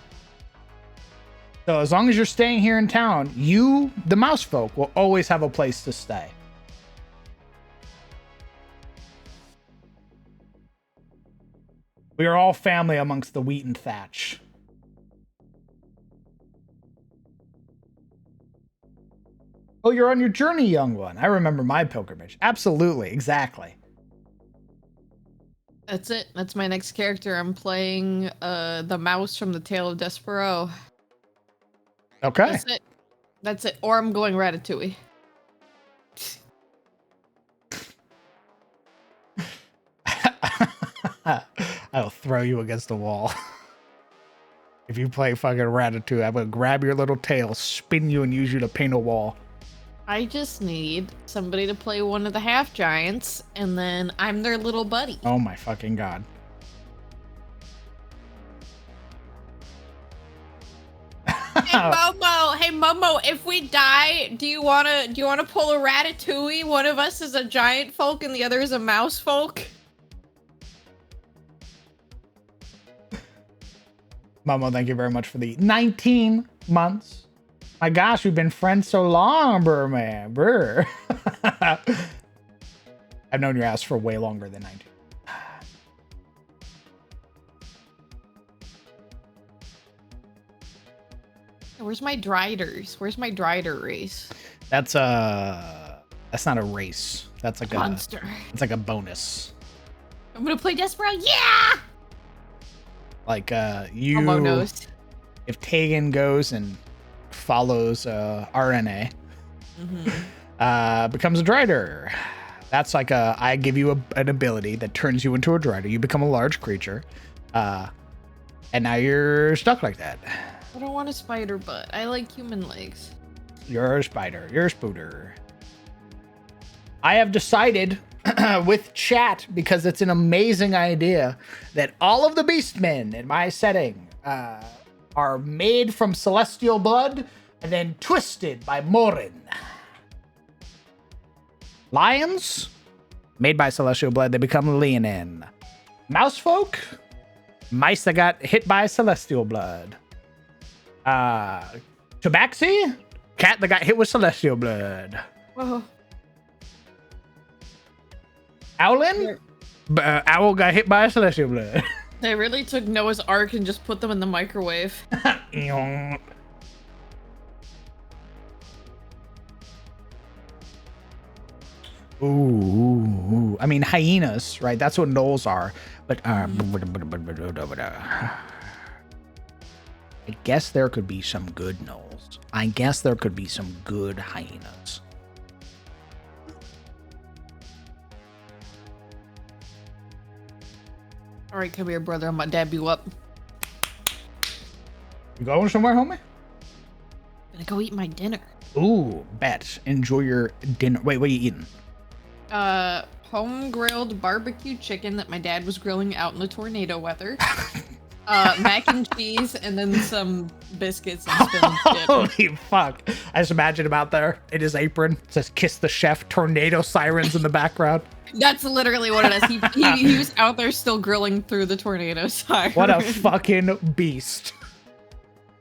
So as long as you're staying here in town, you, the mouse folk, will always have a place to stay. We are all family amongst the wheat and thatch. Oh, you're on your journey, young one. I remember my pilgrimage. Absolutely, exactly. That's it. That's my next character. I'm playing the mouse from the Tale of Despero. Okay. That's it. That's it. Or I'm going Ratatouille. I'll throw you against the wall. If you play fucking Ratatouille, I'm gonna grab your little tail, spin you, and use you to paint a wall. I just need somebody to play one of the half giants, and then I'm their little buddy. Oh my fucking god. Hey Momo, if we die, do you wanna pull a Ratatouille? One of us is a giant folk and the other is a mouse folk. Momo, thank you very much for the 19 months. My gosh, we've been friends so long, brr, man. Brr. I've known your ass for way longer than 19. Where's my Driders? Where's my Drider race? That's not a race. That's like Monster. It's like a bonus. I'm gonna play Despero. Yeah! Like you Momo knows. If Tegan goes and follows RNA, becomes a Drider. That's like I give you an ability that turns you into a Drider. You become a large creature. And now you're stuck like that. I don't want a spider butt. I like human legs. You're a spider. You're a spooter. I have decided with chat, because it's an amazing idea, that all of the beastmen in my setting are made from celestial blood and then twisted by Morin. Lions, made by celestial blood, they become Leonin. Mousefolk, mice that got hit by celestial blood. Tabaxi, cat that got hit with celestial blood. Oh. Owlin, owl got hit by celestial blood. They really took Noah's Ark and just put them in the microwave. Ooh. I mean, hyenas, right? That's what gnolls are. But I guess there could be some good gnolls. I guess there could be some good hyenas. All right, come here, brother. I'm gonna dab you up. You going somewhere, homie? I'm gonna go eat my dinner. Ooh, bet. Enjoy your dinner. Wait, what are you eating? Home grilled barbecue chicken that my dad was grilling out in the tornado weather. Mac and cheese, and then some biscuits and spinach dip. Holy fuck. I just imagine him out there in his apron. It says kiss the chef, tornado sirens in the background. That's literally what it is. He was out there still grilling through the tornado siren. What a fucking beast.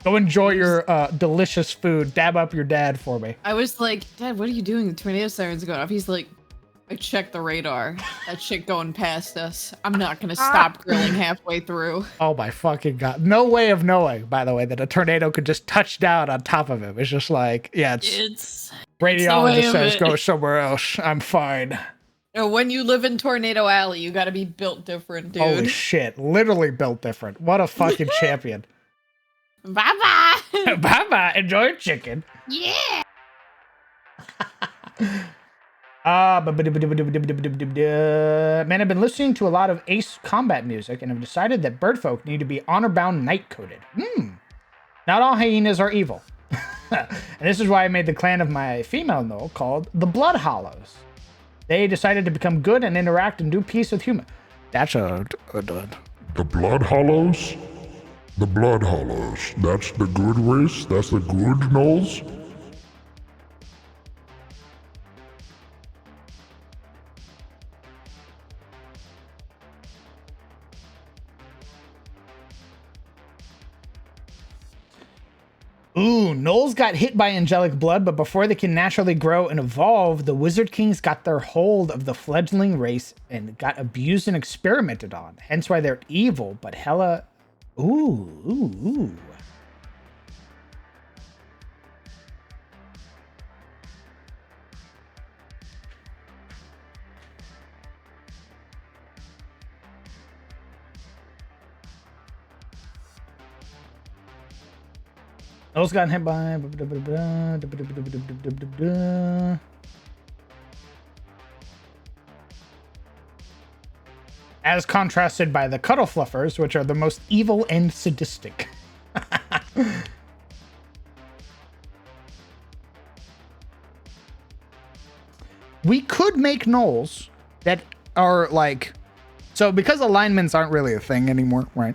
Go enjoy your delicious food. Dab up your dad for me. I was like, Dad, what are you doing? The tornado siren's going off. He's like, I checked the radar. That shit going past us. I'm not gonna stop grilling halfway through. Oh my fucking god. No way of knowing, by the way, that a tornado could just touch down on top of him. It's just like, yeah, it's radiologist says go somewhere else. I'm fine. When you live in Tornado Alley, you gotta be built different, dude. Holy shit. Literally built different. What a fucking champion. Bye-bye. Bye-bye. Enjoy your chicken. Yeah. Man, I've been listening to a lot of Ace combat music and have decided that birdfolk need to be honor-bound night-coded. Not all hyenas are evil. And this is why I made the clan of my female gnoll called the Blood Hollows. They decided to become good and interact and do peace with humans. That's a The Blood Hollows? The Blood Hollows. That's the good race? That's the good gnolls? Ooh, Gnolls got hit by angelic blood, but before they can naturally grow and evolve, the Wizard Kings got their hold of the fledgling race and got abused and experimented on. Hence why they're evil, but hella... Ooh. Those got hit by... As contrasted by the Cuddle Fluffers, which are the most evil and sadistic. We could make Gnolls that are like... So because alignments aren't really a thing anymore, right?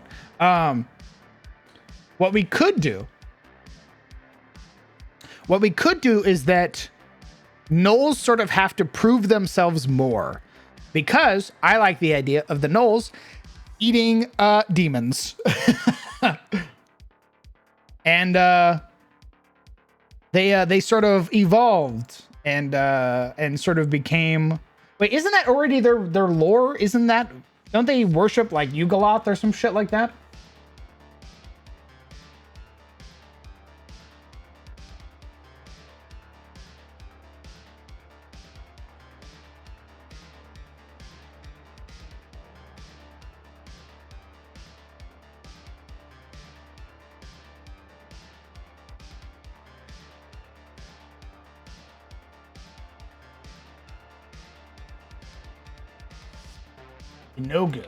What we could do is that Gnolls sort of have to prove themselves more, because I like the idea of the Gnolls eating demons. And they sort of evolved and sort of became... Wait, isn't that already their lore? Isn't that... Don't they worship like Yugoloth or some shit like that? Inogu.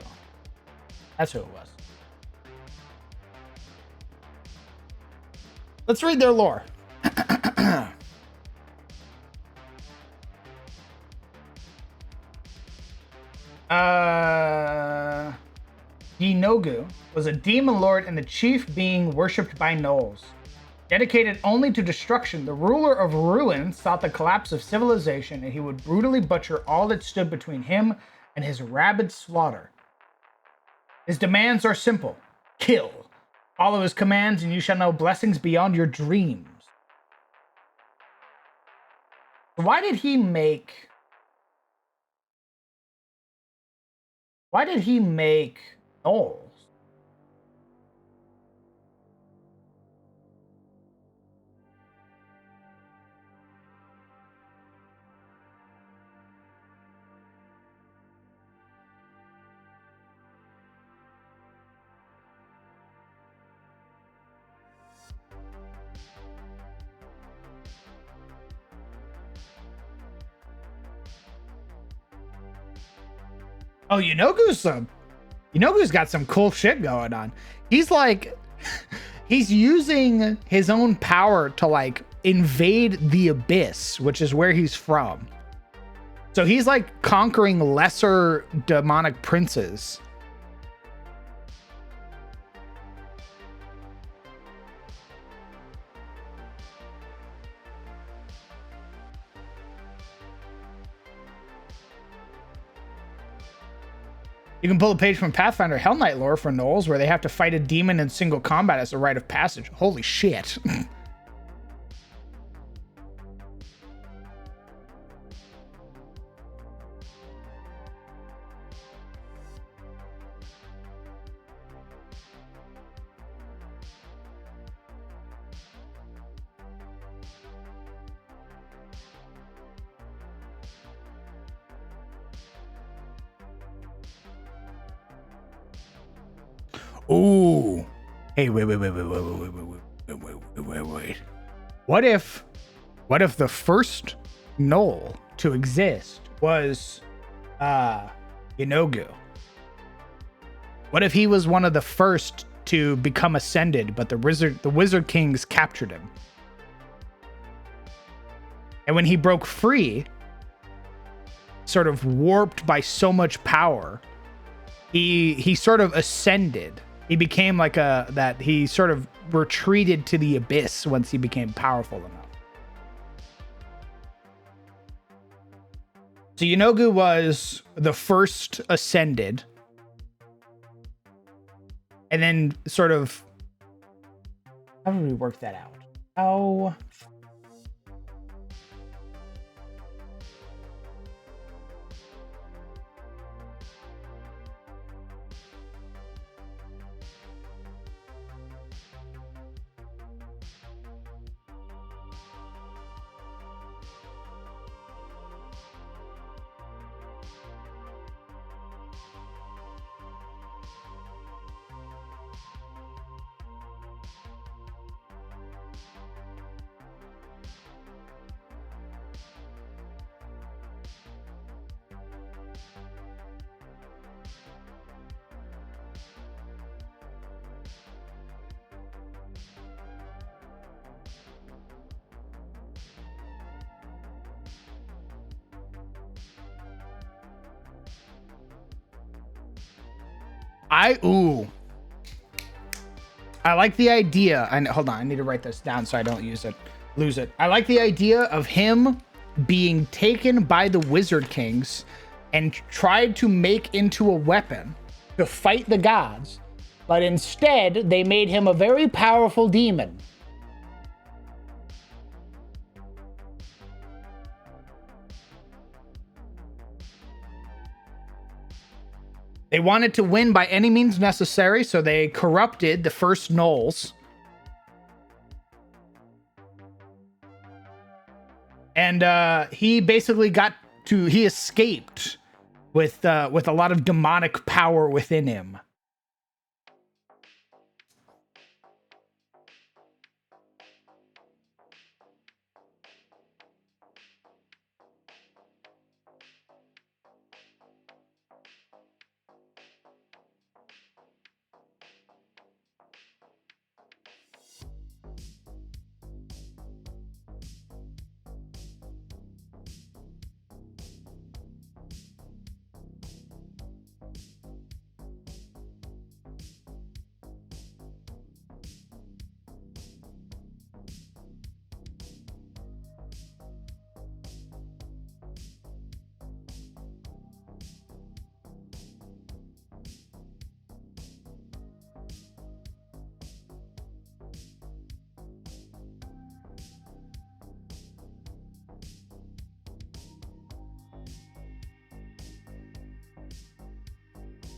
That's who it was. Let's read their lore. Inogu was a demon lord and the chief being worshipped by Gnolls. Dedicated only to destruction, the ruler of ruin sought the collapse of civilization, and he would brutally butcher all that stood between him and his rabid slaughter. His demands are simple. Kill. Follow his commands and you shall know blessings beyond your dreams. Why did he make Gnolls? Oh, Ynogu's got some cool shit going on. He's like, he's using his own power to like invade the abyss, which is where he's from. So he's like conquering lesser demonic princes. You can pull a page from Pathfinder Hell Knight lore for Gnolls, where they have to fight a demon in single combat as a rite of passage. Holy shit. Ooh. Hey, wait. What if the first Gnoll to exist was Ynogu? What if he was one of the first to become ascended, but the Wizard Kings captured him? And when he broke free, sort of warped by so much power, he sort of ascended. He became like he sort of retreated to the abyss once he became powerful enough. So Ynogu was the first ascended. And then sort of, how do we work that out? Oh. I like the idea. And hold on, I need to write this down so I don't lose it. I like the idea of him being taken by the Wizard Kings and tried to make into a weapon to fight the gods, but instead they made him a very powerful demon. They wanted to win by any means necessary, so they corrupted the first gnolls. And he basically he escaped with a lot of demonic power within him.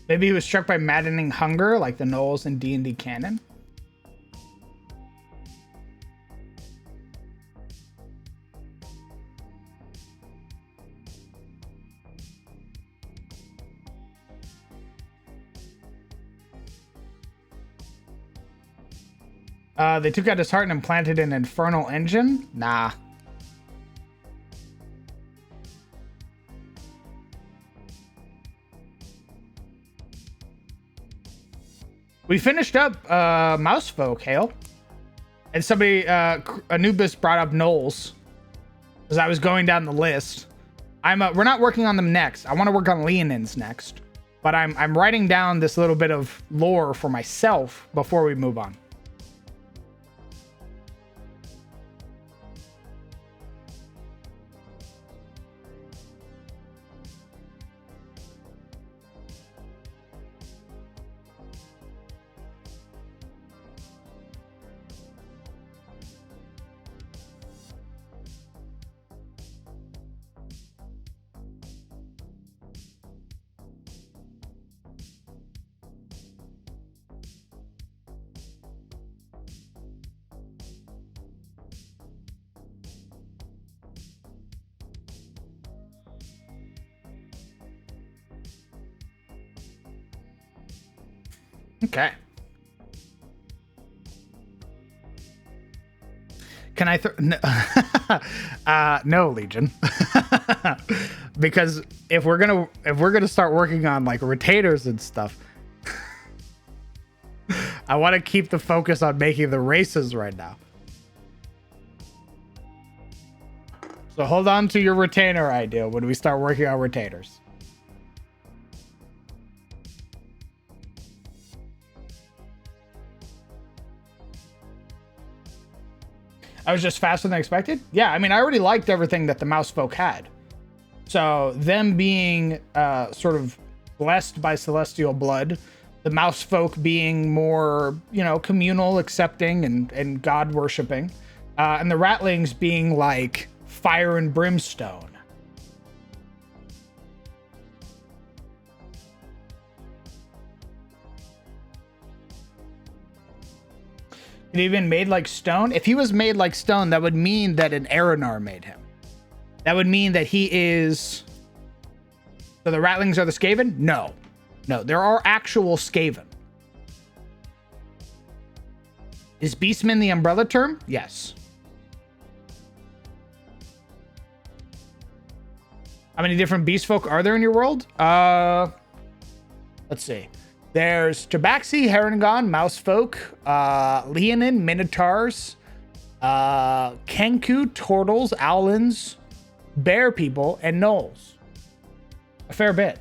Maybe he was struck by maddening hunger, like the gnolls in D&D canon. They took out his heart and implanted an infernal engine? Nah. We finished up Mousefolk, Hale. And somebody, Anubis brought up gnolls. As I was going down the list. We're not working on them next. I want to work on Leonins next. But I'm writing down this little bit of lore for myself before we move on. Okay. Can I no, Legion. Because if we're gonna start working on like retainers and stuff, I want to keep the focus on making the races right now. So hold on to your retainer idea when we start working on retainers. I was just faster than expected. Yeah, I mean, I already liked everything that the Mousefolk had. So them being sort of blessed by celestial blood, the Mousefolk being more, communal, accepting, and God worshipping, And the ratlings being like fire and brimstone. Could he have been made like stone? If he was made like stone, that would mean that an Aranar made him. That would mean that he is... So the ratlings are the Skaven? No. No, there are actual Skaven. Is Beastman the umbrella term? Yes. How many different beast folk are there in your world? Let's see. There's Tabaxi, Herongon, Mousefolk, Leonin, Minotaurs, Kenku, Turtles, Owlins, Bear People, and Gnolls. A fair bit.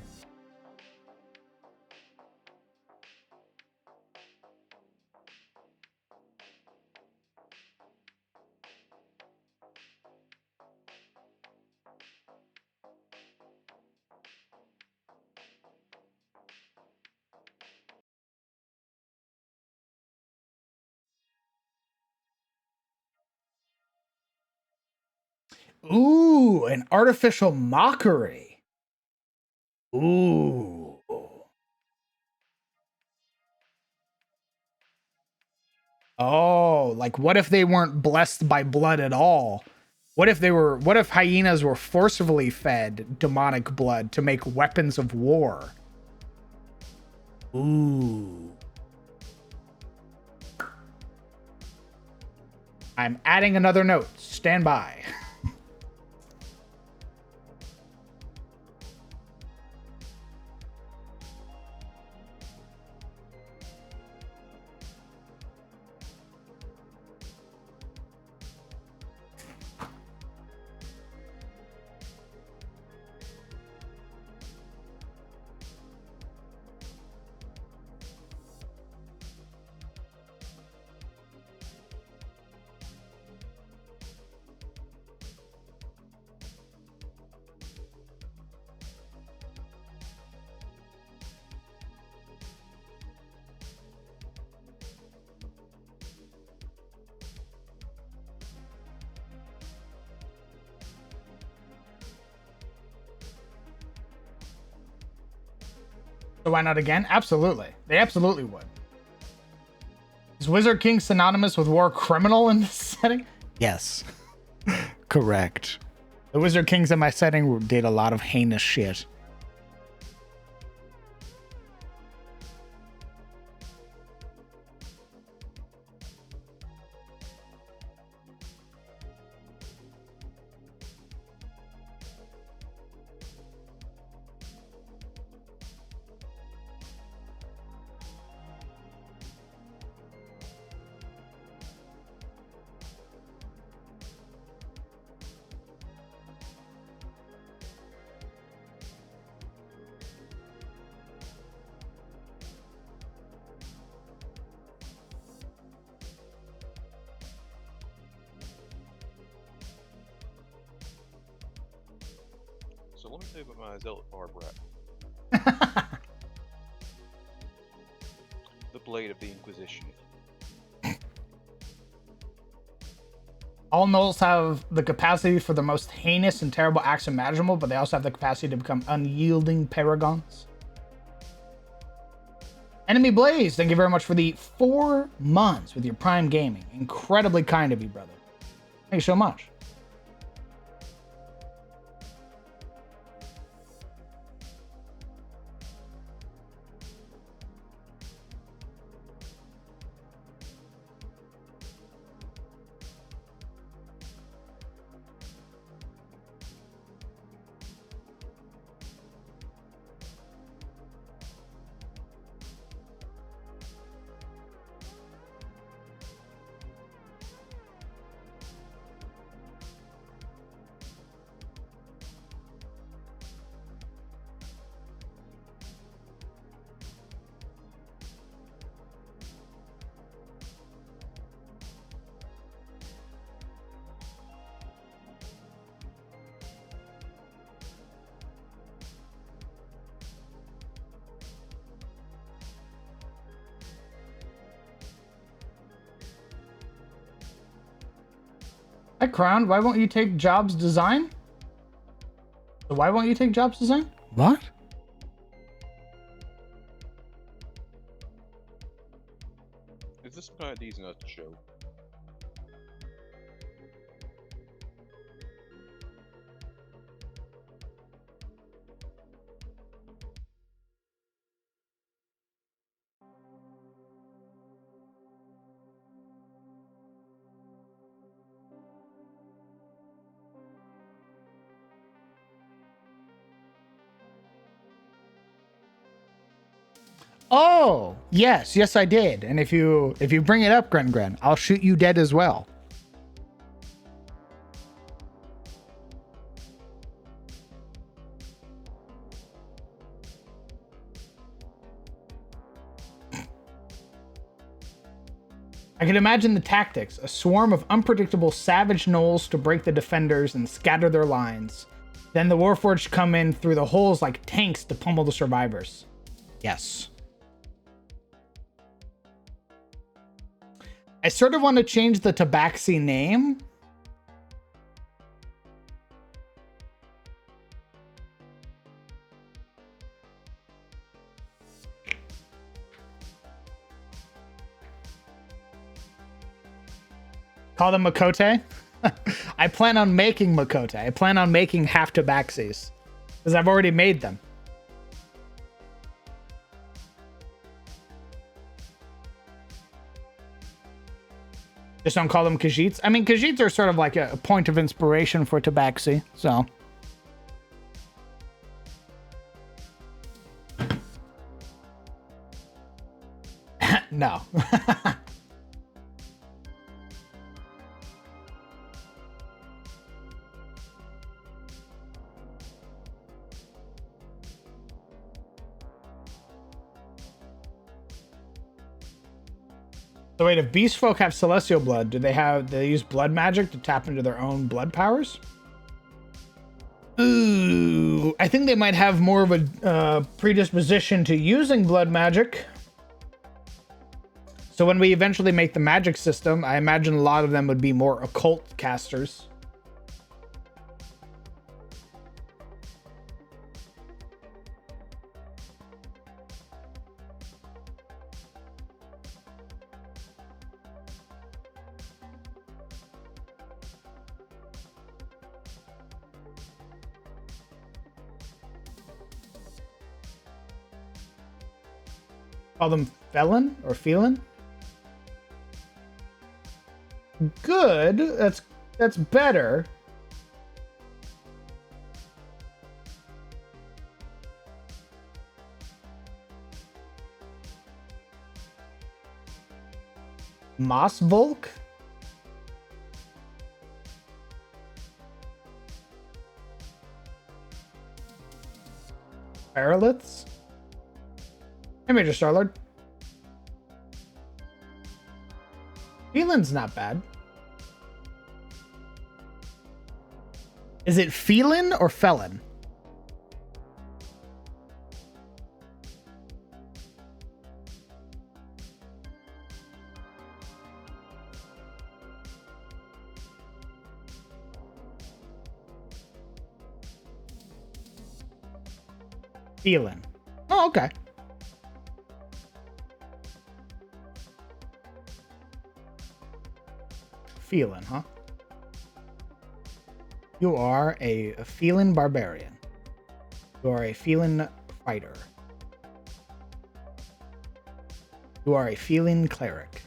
Ooh, an artificial mockery. Ooh. Oh, like what if they weren't blessed by blood at all? What if hyenas were forcibly fed demonic blood to make weapons of war? Ooh. I'm adding another note. Stand by. So why not again? Absolutely. They absolutely would. Is Wizard King synonymous with war criminal in this setting? Yes. Correct. The Wizard Kings in my setting did a lot of heinous shit. So let me tell you about my zealot barb rat. The blade of the Inquisition. All gnolls have the capacity for the most heinous and terrible acts imaginable, but they also have the capacity to become unyielding paragons. Enemy Blaze, thank you very much for the 4 months with your Prime Gaming. Incredibly kind of you, brother. Thank you so much. Hi, Crown. Why won't you take jobs design? So why won't you take jobs design? What? Is this kind of D's Nuts show? Oh, yes, I did. And if you bring it up, Gren, I'll shoot you dead as well. I can imagine the tactics: a swarm of unpredictable savage gnolls to break the defenders and scatter their lines. Then the Warforged come in through the holes like tanks to pummel the survivors. Yes. I sort of want to change the Tabaxi name. Call them Makote? I plan on making Makote. I plan on making half Tabaxis. Because I've already made them. Just don't call them Khajiits. I mean, Khajiits are sort of like a point of inspiration for Tabaxi, so. No. So wait, if beast folk have celestial blood, do they use blood magic to tap into their own blood powers? Ooh, I think they might have more of a predisposition to using blood magic. So when we eventually make the magic system, I imagine a lot of them would be more occult casters. Call them felon or felon. Good. That's better. Moss Volk. Paraliths. Hey, Major Starlord. Felin's not bad. Is it felon or felon? Felon. Oh, okay. Felon, huh? You are a felon barbarian. You are a felon fighter. You are a felon cleric.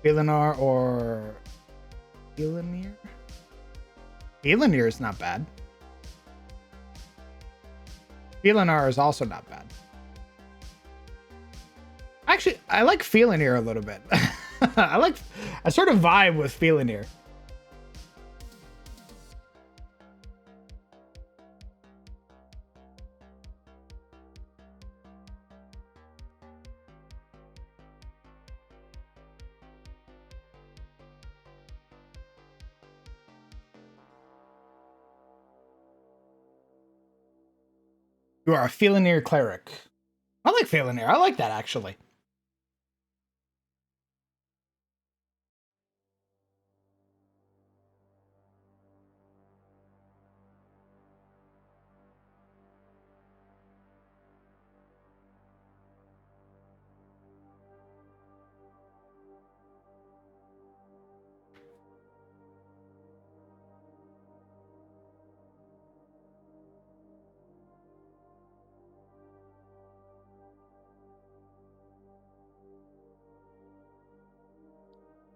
Felinar or Felinir? Felinir is not bad. Felinar is also not bad. Actually, I like Felinir a little bit. I sort of vibe with Felinir. You are a Felinair cleric. I like Felinair. I like that actually.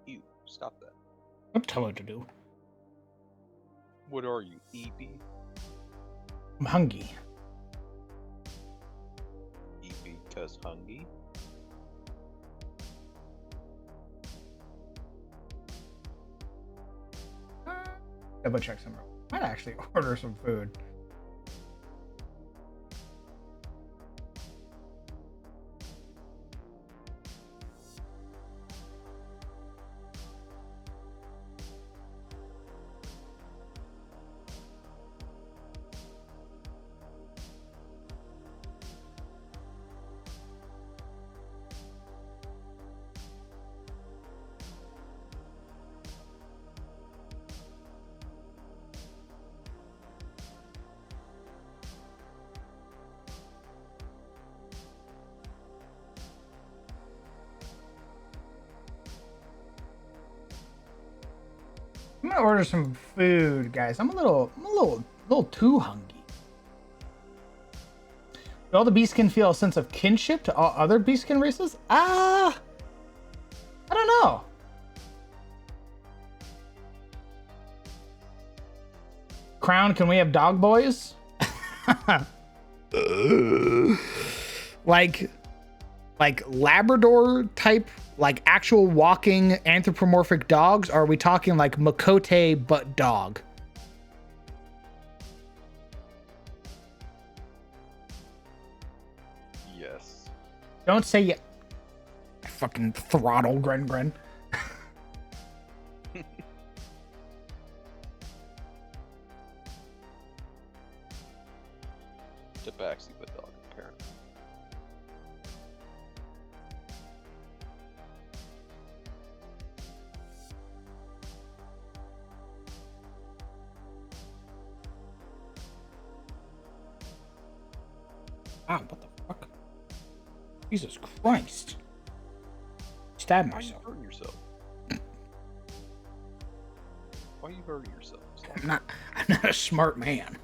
You stop that. I'm telling you to do. What are you, EP? I'm hungry. EP cause hungry? Double check some. Might actually order some food. I'm gonna order some food, guys. I'm a little too hungry. Do all the beastkin feel a sense of kinship to all other beastkin races? I don't know. Crown, can we have dog boys? like Labrador type, like actual walking anthropomorphic dogs? Or are we talking like Makote but dog? Yes. Don't say you. Fucking throttle Gren. Tabaxi but dog, apparently. Wow, what the fuck? Jesus Christ. Stab Why are you myself. hurting yourself? Why are you hurting yourself? Stop. I'm not a smart man.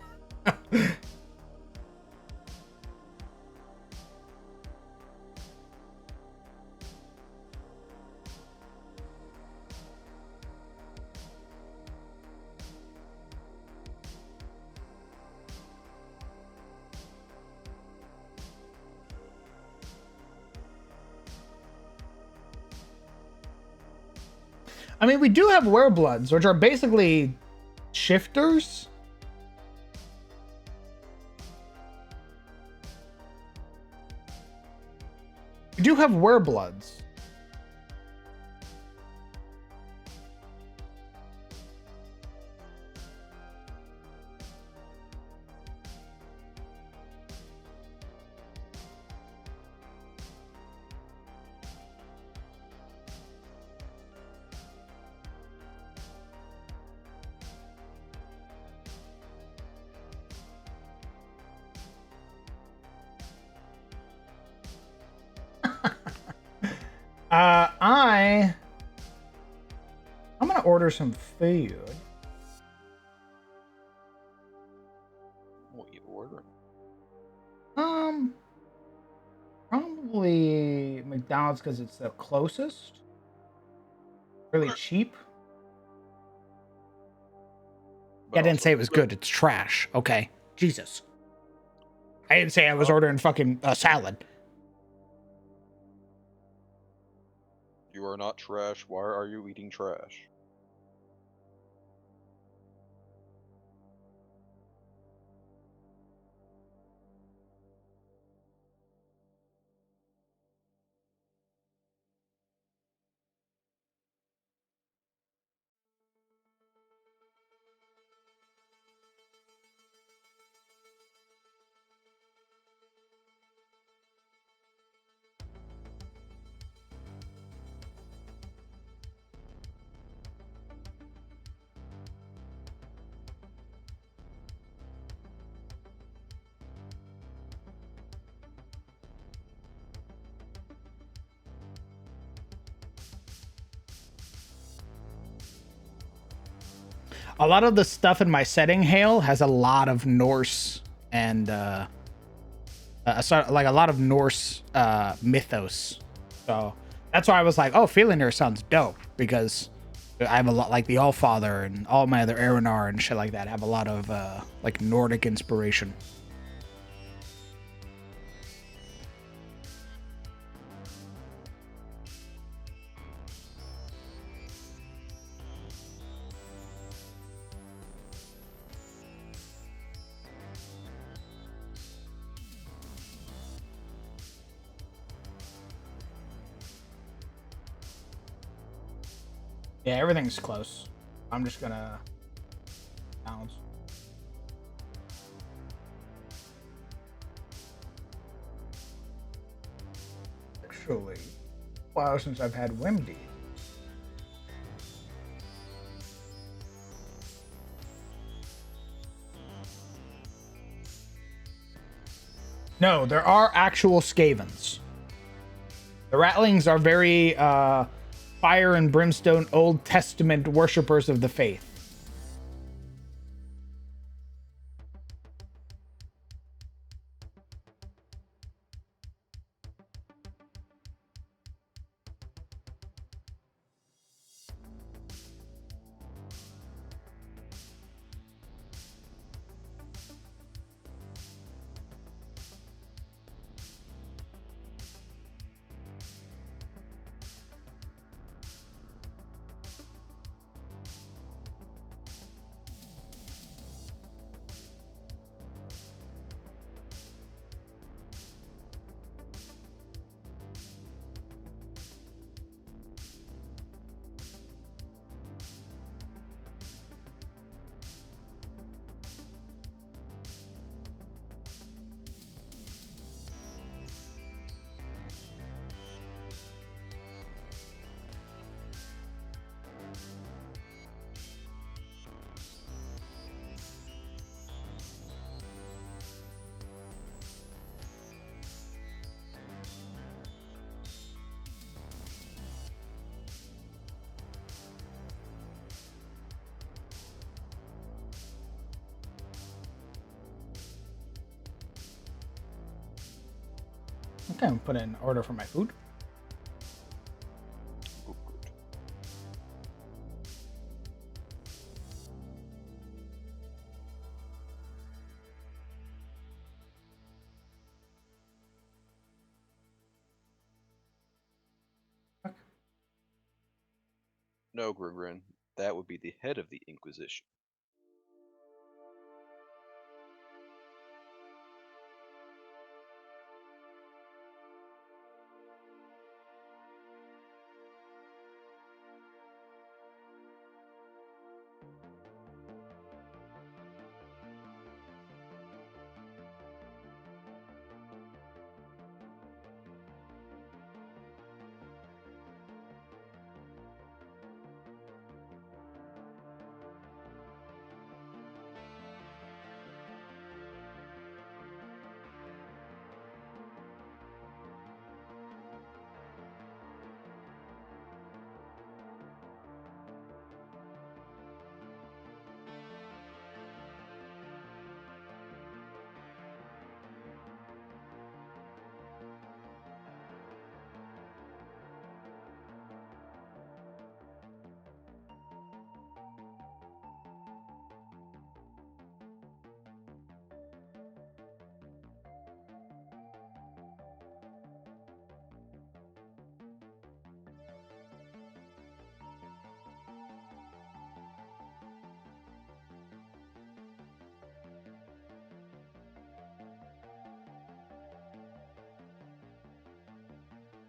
I mean, we do have werebloods, which are basically shifters. We do have werebloods. I'm gonna order some food. What you ordering? Probably McDonald's because it's the closest. Really cheap. But I didn't also say it was good. It's trash. Okay. Jesus. I didn't say I was ordering fucking salad. You are not trash. Why are you eating trash? A lot of the stuff in my setting hail has a lot of Norse and like a lot of Norse mythos. So that's why I was like, oh, Felinir sounds dope, because I have a lot like the Allfather and all my other Aranar and shit like that have a lot of like Nordic inspiration. Yeah, everything's close. I'm just gonna balance. Actually, a while since I've had Wimdy. No, there are actual Skavens. The Rattlings are very fire and brimstone Old Testament worshippers of the faith. Okay, I'm putting an order for my food. Oh, good. No, Grimgrin, that would be the head of the Inquisition.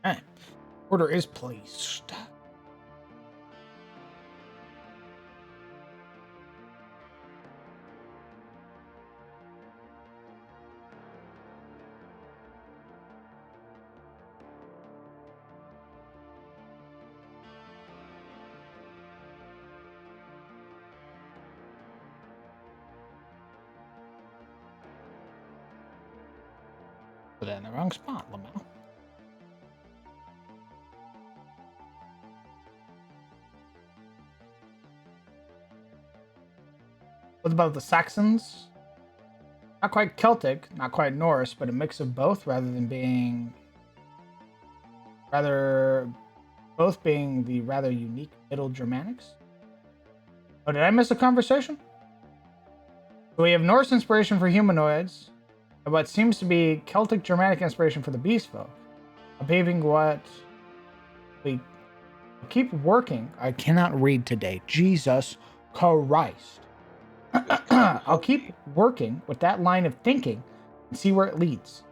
Alright. Order is placed. Put it in the wrong spot, Lamau. What about the Saxons? Not quite Celtic, not quite Norse, but a mix of both both being the rather unique Middle Germanics. Oh, did I miss a conversation? So we have Norse inspiration for humanoids, and what seems to be Celtic Germanic inspiration for the beast folk. Paving what we keep working. I cannot read today. Jesus Christ. I'll keep working with that line of thinking and see where it leads.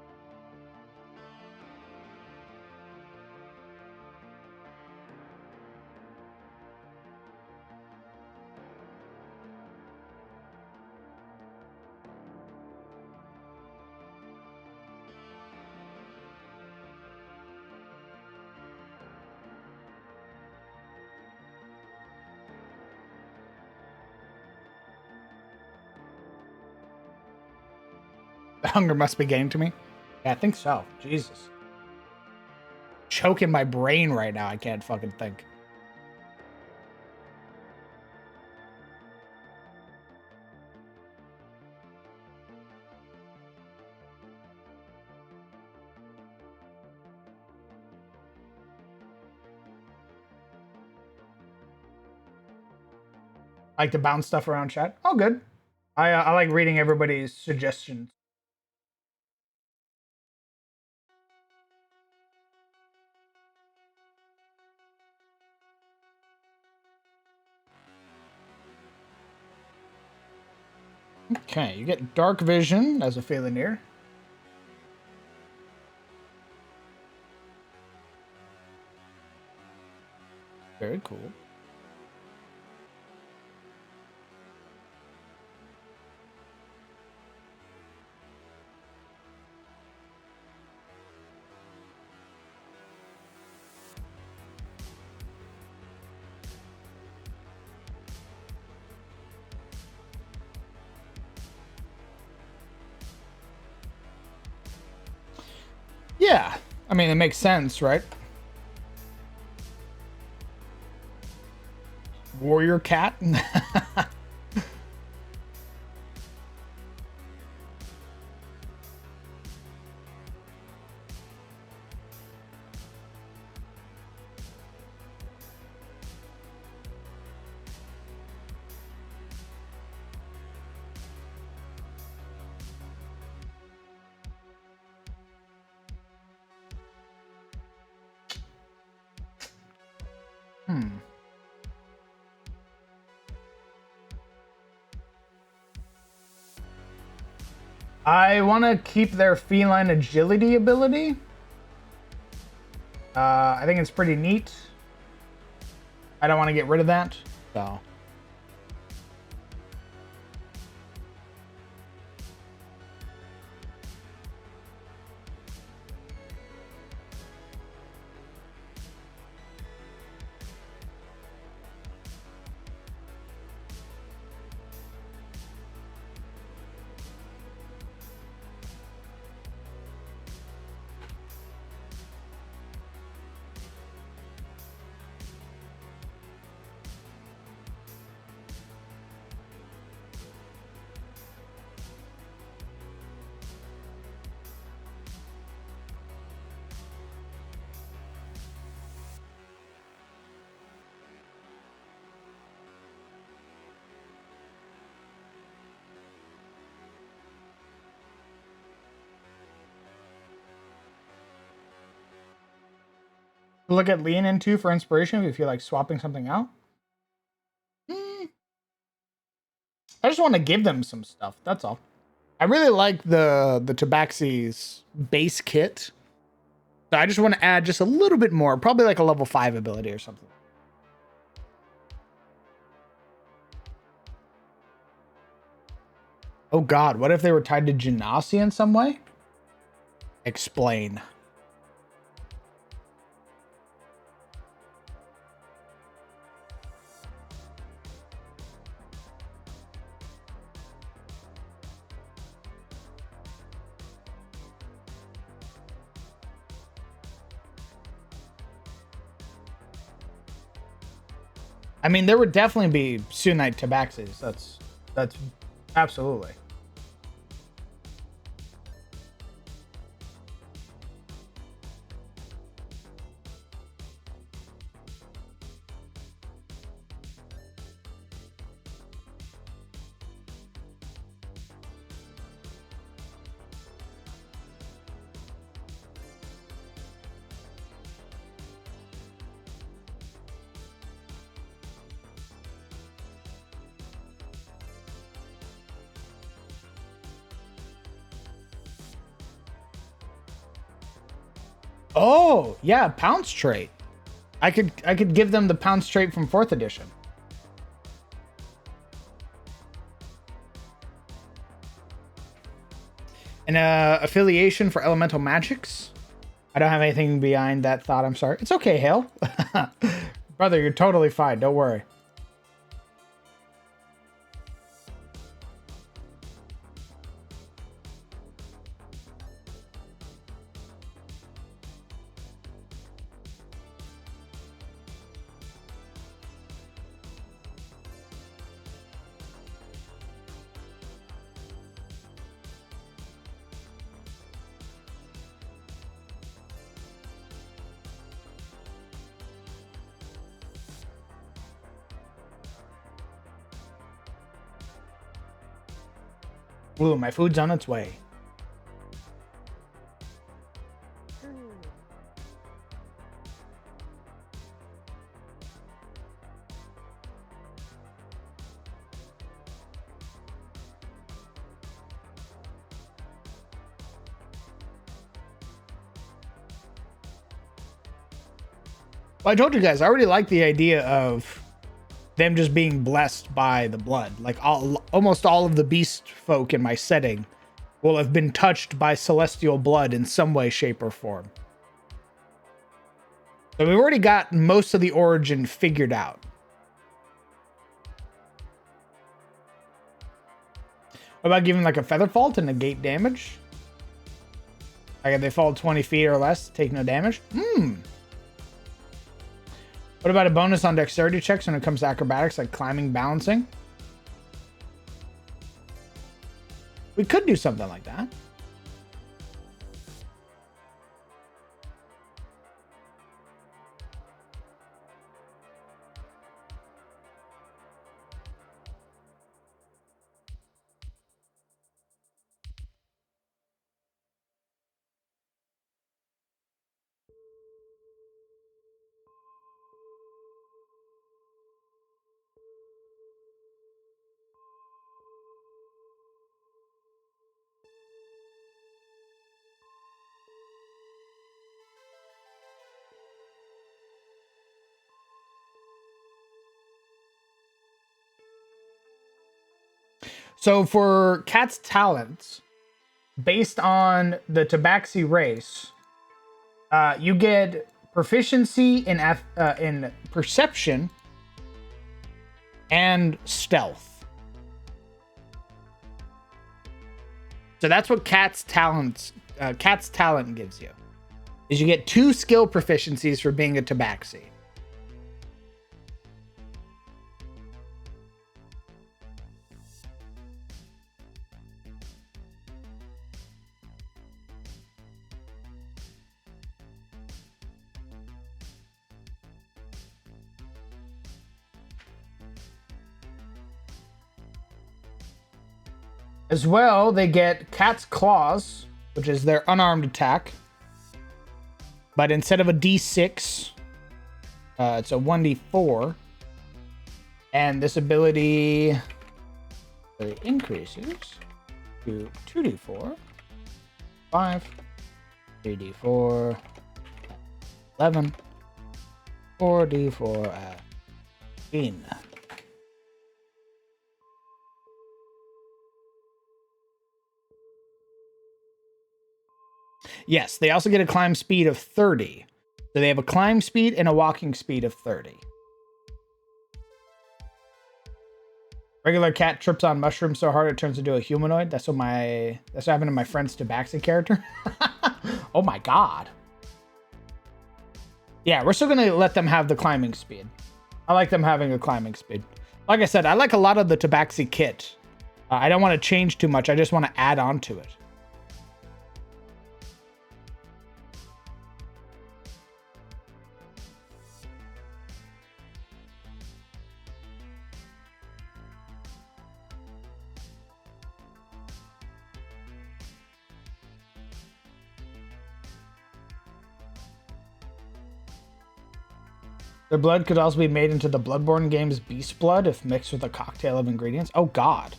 The hunger must be getting to me. Yeah, I think so. Jesus. Choking my brain right now. I can't fucking think. I like to bounce stuff around chat. Oh, good. I like reading everybody's suggestions. Okay, you get dark vision as a Phalanir. Very cool. Yeah, I mean, it makes sense, right? Warrior cat. I want to keep their feline agility ability. I think it's pretty neat. I don't want to get rid of that. So. Look at lean into for inspiration if you feel like swapping something out. I just want to give them some stuff. That's all. I really like the Tabaxi's base kit. So I just want to add just a little bit more, probably like a level 5 ability or something. Oh god, what if they were tied to Genasi in some way? Explain. I mean, there would definitely be Sunite Tabaxis. That's That's absolutely. Oh, yeah, pounce trait. I could give them the pounce trait from 4th edition. An affiliation for elemental magics. I don't have anything behind that thought. I'm sorry. It's okay, Hale. Brother, you're totally fine. Don't worry. Ooh, my food's on its way. Well, I told you guys, I already like the idea of them just being blessed by the blood. Like almost all of the beast folk in my setting will have been touched by celestial blood in some way, shape, or form. So we've already got most of the origin figured out. What about giving like a feather fall to negate damage? Like if they fall 20 feet or less, take no damage? What about a bonus on dexterity checks when it comes to acrobatics, like climbing, balancing? We could do something like that. So for Cat's talents, based on the Tabaxi race, you get proficiency in perception and stealth. So that's what Cat's talent gives you. Is you get 2 skill proficiencies for being a Tabaxi. As well, they get Cat's Claws, which is their unarmed attack. But instead of a d6, it's a 1d4. And this ability increases to 2d4, 5, 3d4, 11, 4d4, 15. Yes, they also get a climb speed of 30. So they have a climb speed and a walking speed of 30. Regular cat trips on mushrooms so hard it turns into a humanoid. That's what happened to my friend's Tabaxi character. Oh my god. Yeah, we're still gonna let them have the climbing speed. I like them having a climbing speed. Like I said, I like a lot of the Tabaxi kit I don't want to change too much. I just want to add on to it. Their blood could also be made into the Bloodborne game's Beast Blood if mixed with a cocktail of ingredients. Oh, God.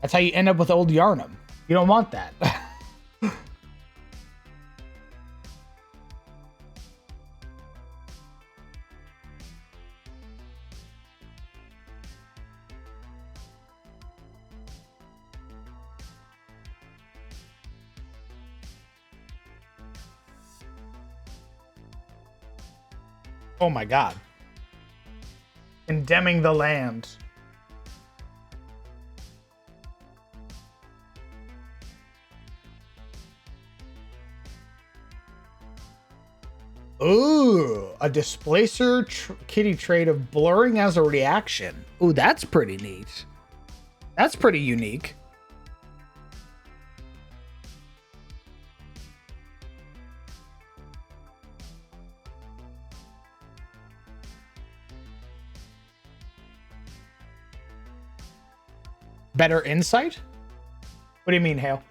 That's how you end up with old Yarnum. You don't want that. Oh, my God. Condemning the land. Ooh, a displacer kitty trait of blurring as a reaction. Ooh, that's pretty neat. That's pretty unique. Better insight? What do you mean, Hale?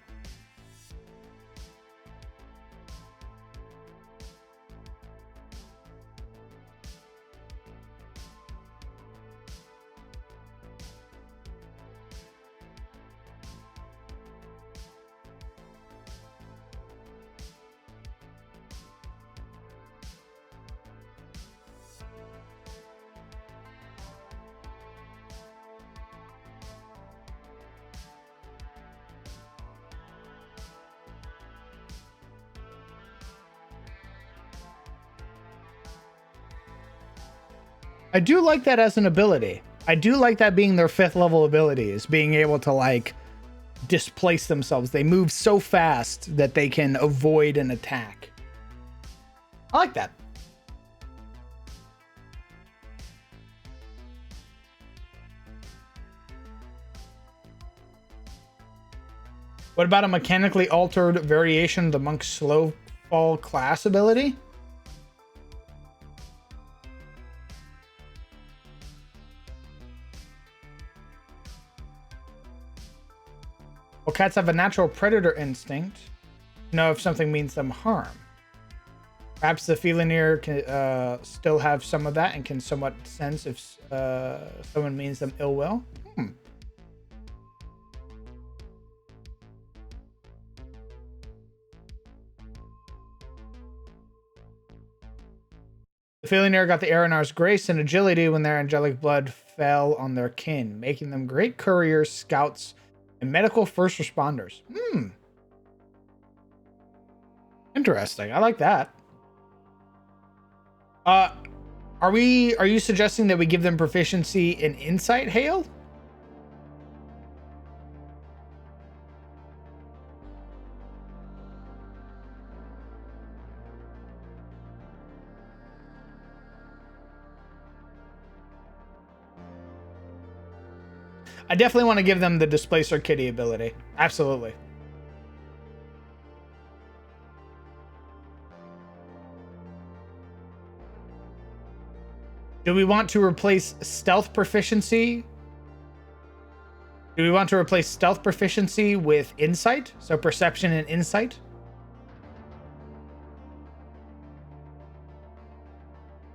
I do like that as an ability. I do like that being their 5th level ability, is being able to like displace themselves. They move so fast that they can avoid an attack. I like that. What about a mechanically altered variation of the monk's slow fall class ability? Well, cats have a natural predator instinct to know if something means them harm. Perhaps the felinator can still have some of that and can somewhat sense if someone means them ill will. The felinator got the Aranar's grace and agility when their angelic blood fell on their kin, making them great couriers, scouts, and medical first responders. Interesting. I like that. Are you suggesting that we give them proficiency in insight, Hale? I definitely want to give them the Displacer Kitty ability. Absolutely. Do we want to replace stealth proficiency? Do we want to replace stealth proficiency with insight? So perception and insight?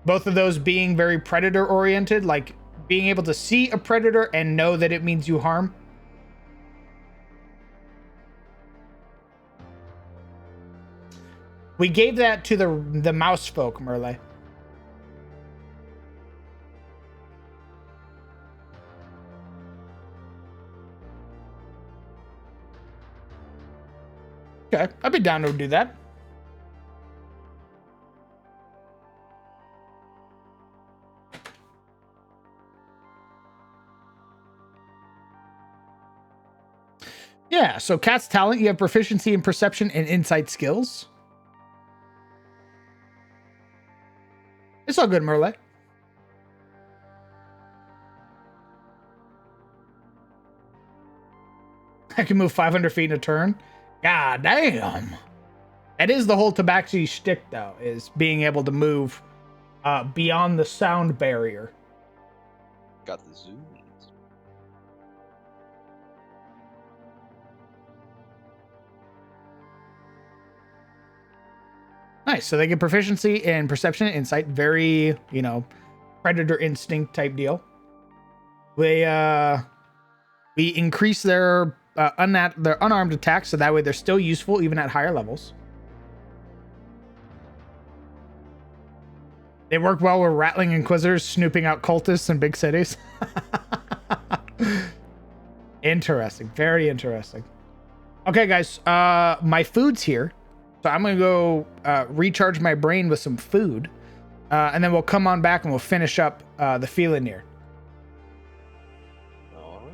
Both of those being very predator oriented, like being able to see a predator and know that it means you harm. We gave that to the mouse folk, Merle. Okay, I'd be down to do that. Yeah, so Cat's talent, you have proficiency in perception and insight skills. It's all good, Merle. I can move 500 feet in a turn. God damn. That is the whole Tabaxi shtick, though, is being able to move beyond the sound barrier. Got the zoomies. Nice. So they get proficiency in perception and insight. Very, you know, predator instinct type deal. We increase their unarmed attacks, so that way they're still useful even at higher levels. They work well with rattling inquisitors snooping out cultists in big cities. Interesting. Very interesting. Okay, guys. My food's here. So I'm going to go recharge my brain with some food. And then we'll come on back and we'll finish up the Felinir. All right.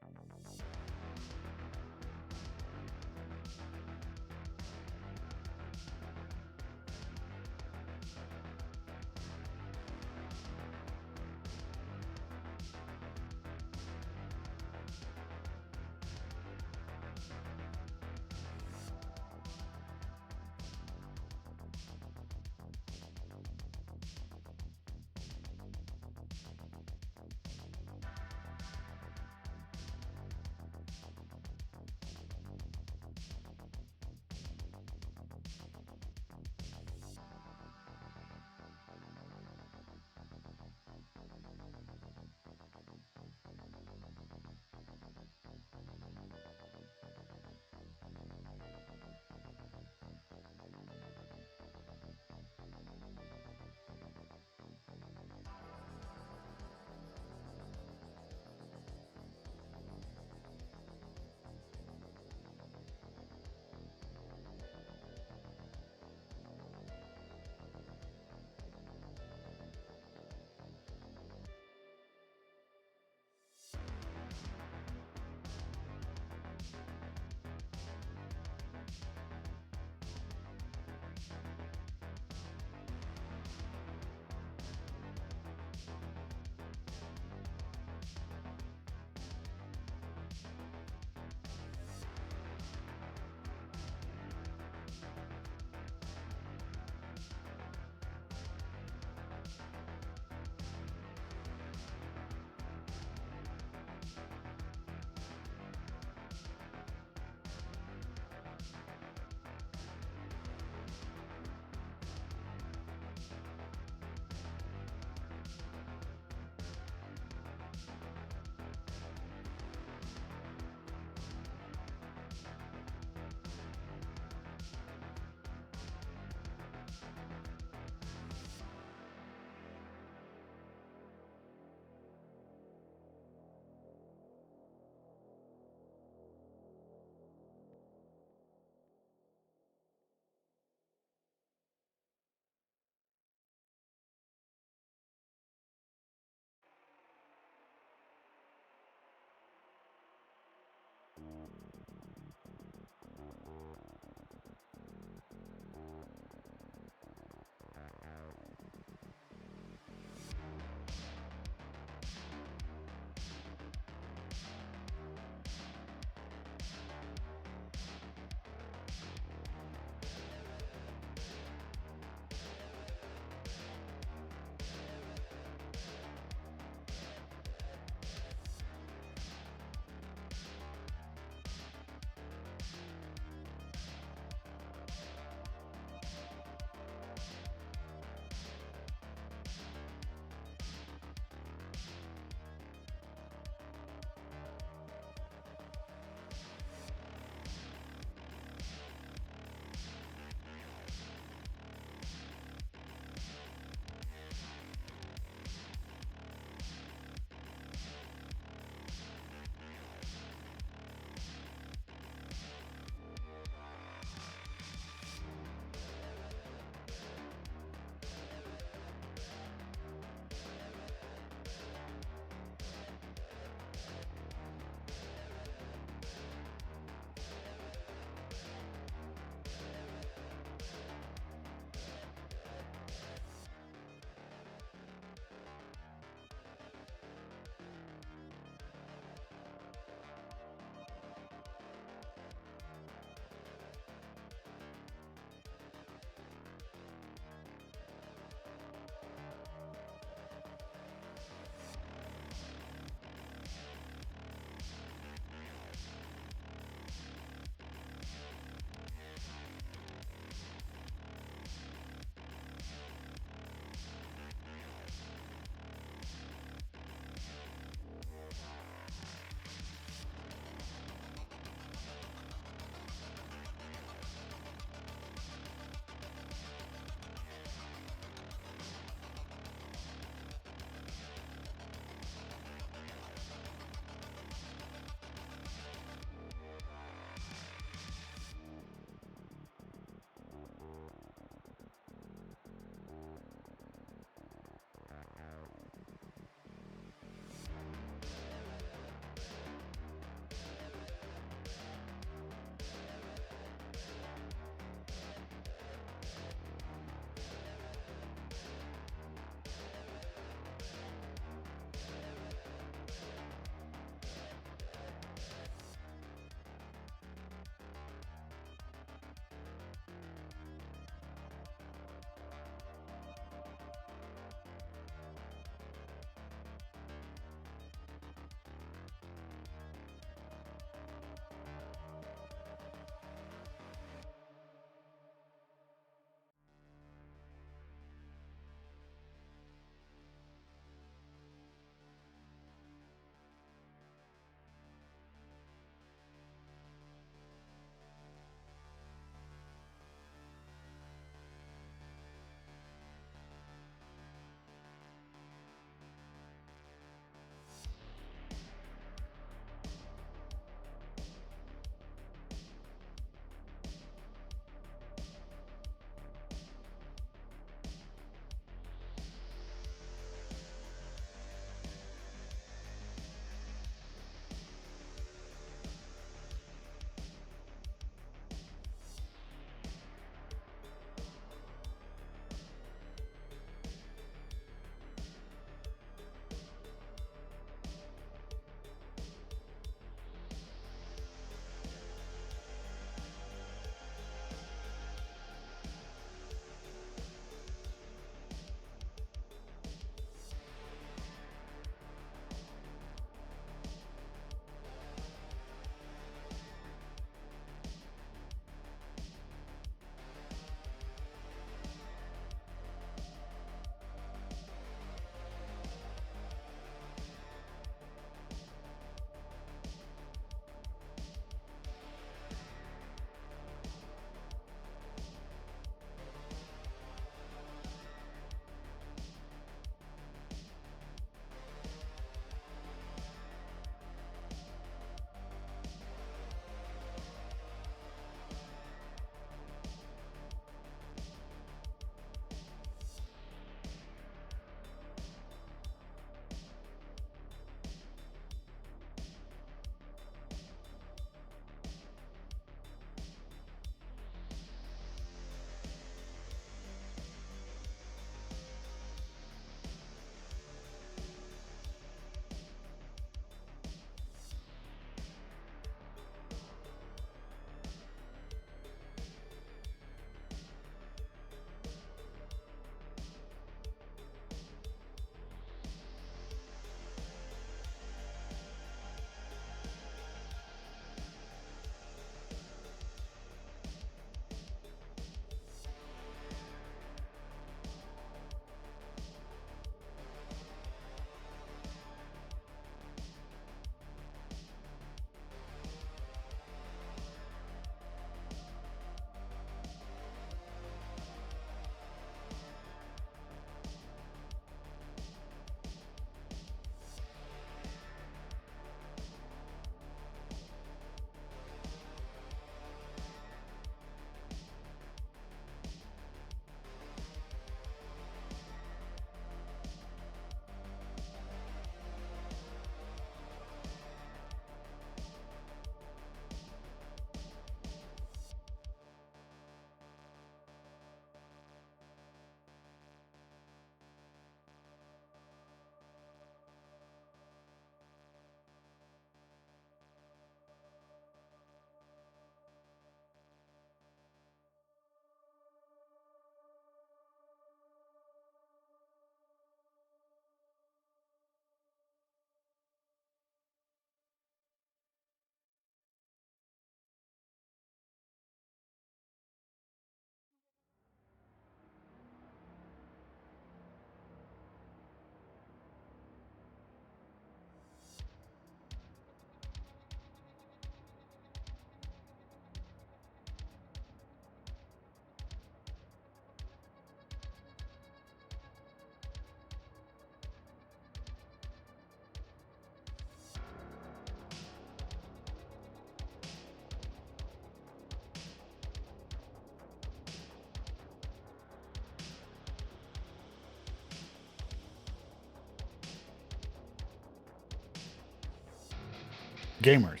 Gamers,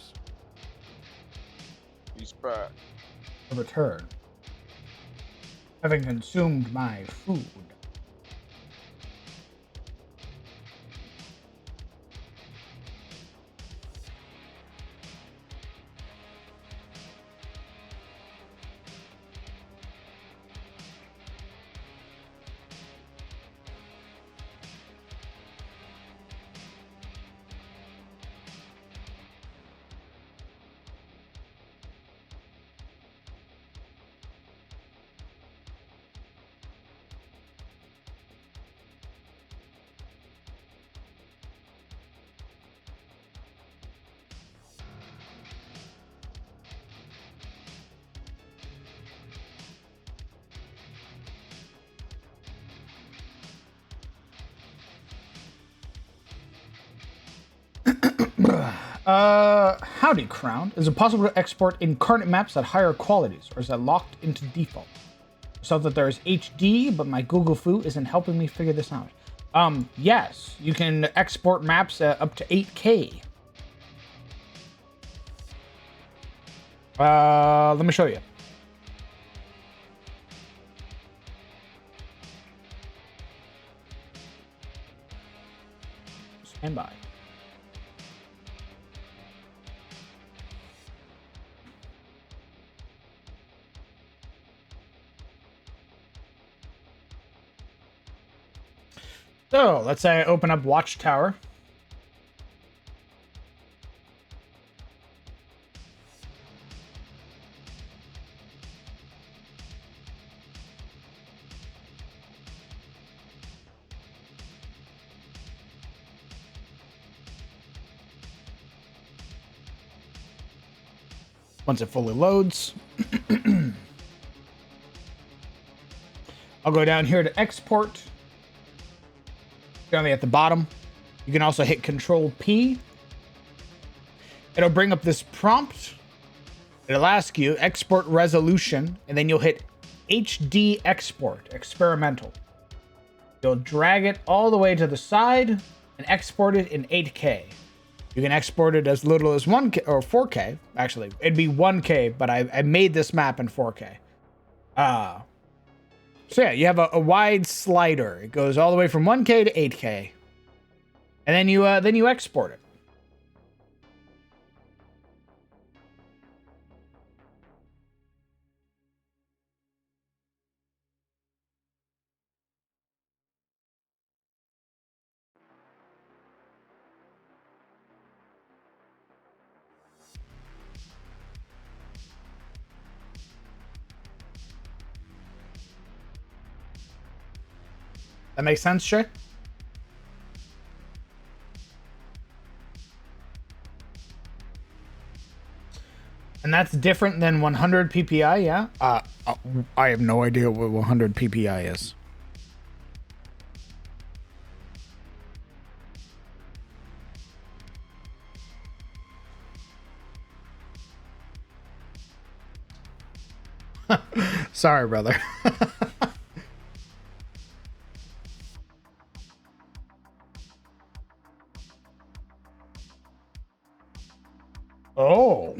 He's back. a return. Having consumed my food. Howdy, Crown. Is it possible to export incarnate maps at higher qualities, or is that locked into default? So that there is HD, but my Google Foo isn't helping me figure this out. Yes, you can export maps up to 8K. Let me show you. Stand by. So let's say I open up Watchtower. Once it fully loads, I'll go down here to export. Down at the bottom, you can also hit Control P. It'll bring up this prompt. It'll ask you export resolution, and then you'll hit HD export, experimental. You'll drag it all the way to the side and export it in 8K. You can export it as little as 1K or 4K. Actually, it'd be 1K, but I made this map in 4K. So yeah, you have a wide slider. It goes all the way from 1K to 8K, and then you export it. That makes sense, Shay? And that's different than 100 PPI, yeah? I have no idea what 100 PPI is. Sorry, brother. Oh.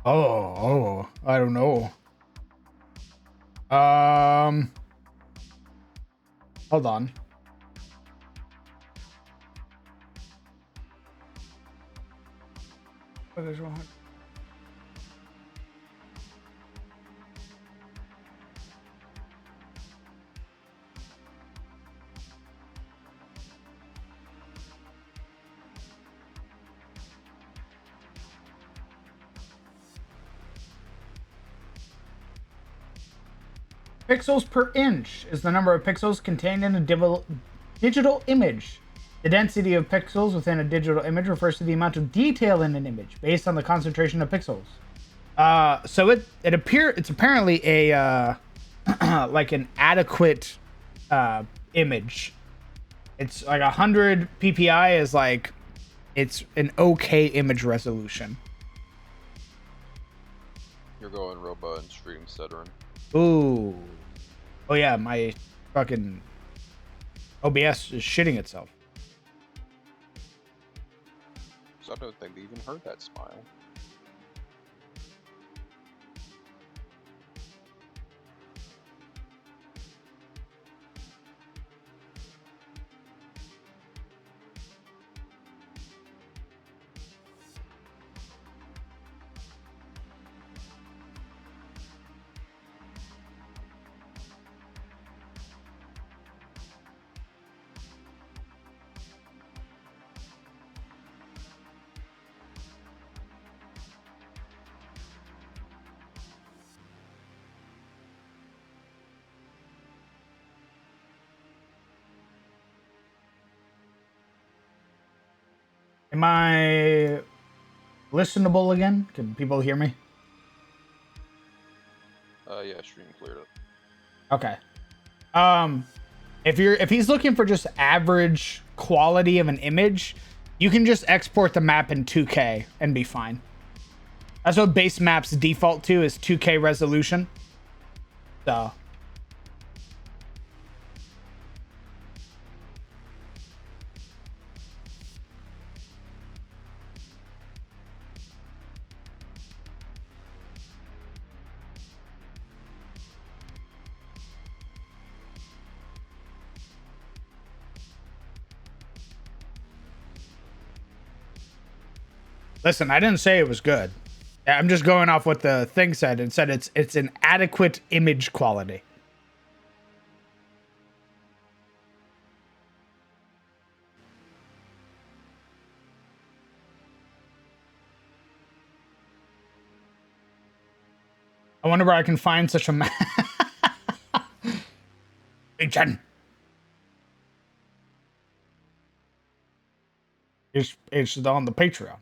Oh, I don't know. Hold on. What is wrong? Pixels per inch is the number of pixels contained in a digital image. The density of pixels within a digital image refers to the amount of detail in an image based on the concentration of pixels. So it's apparently a like an adequate image. It's like 100 PPI is like it's an okay image resolution. You're going Robo and stream stuttering. Ooh. Oh yeah, my fucking OBS is shitting itself. So I don't think they even heard that smile. Am I listenable again? Can people hear me? Yeah, stream cleared up. Okay. If he's looking for just average quality of an image, you can just export the map in 2K and be fine. That's what base maps default to, is 2K resolution. So listen, I didn't say it was good. I'm just going off what the thing said. It said it's an adequate image quality. I wonder where I can find such a map. Hey, Chen. It's on the Patreon.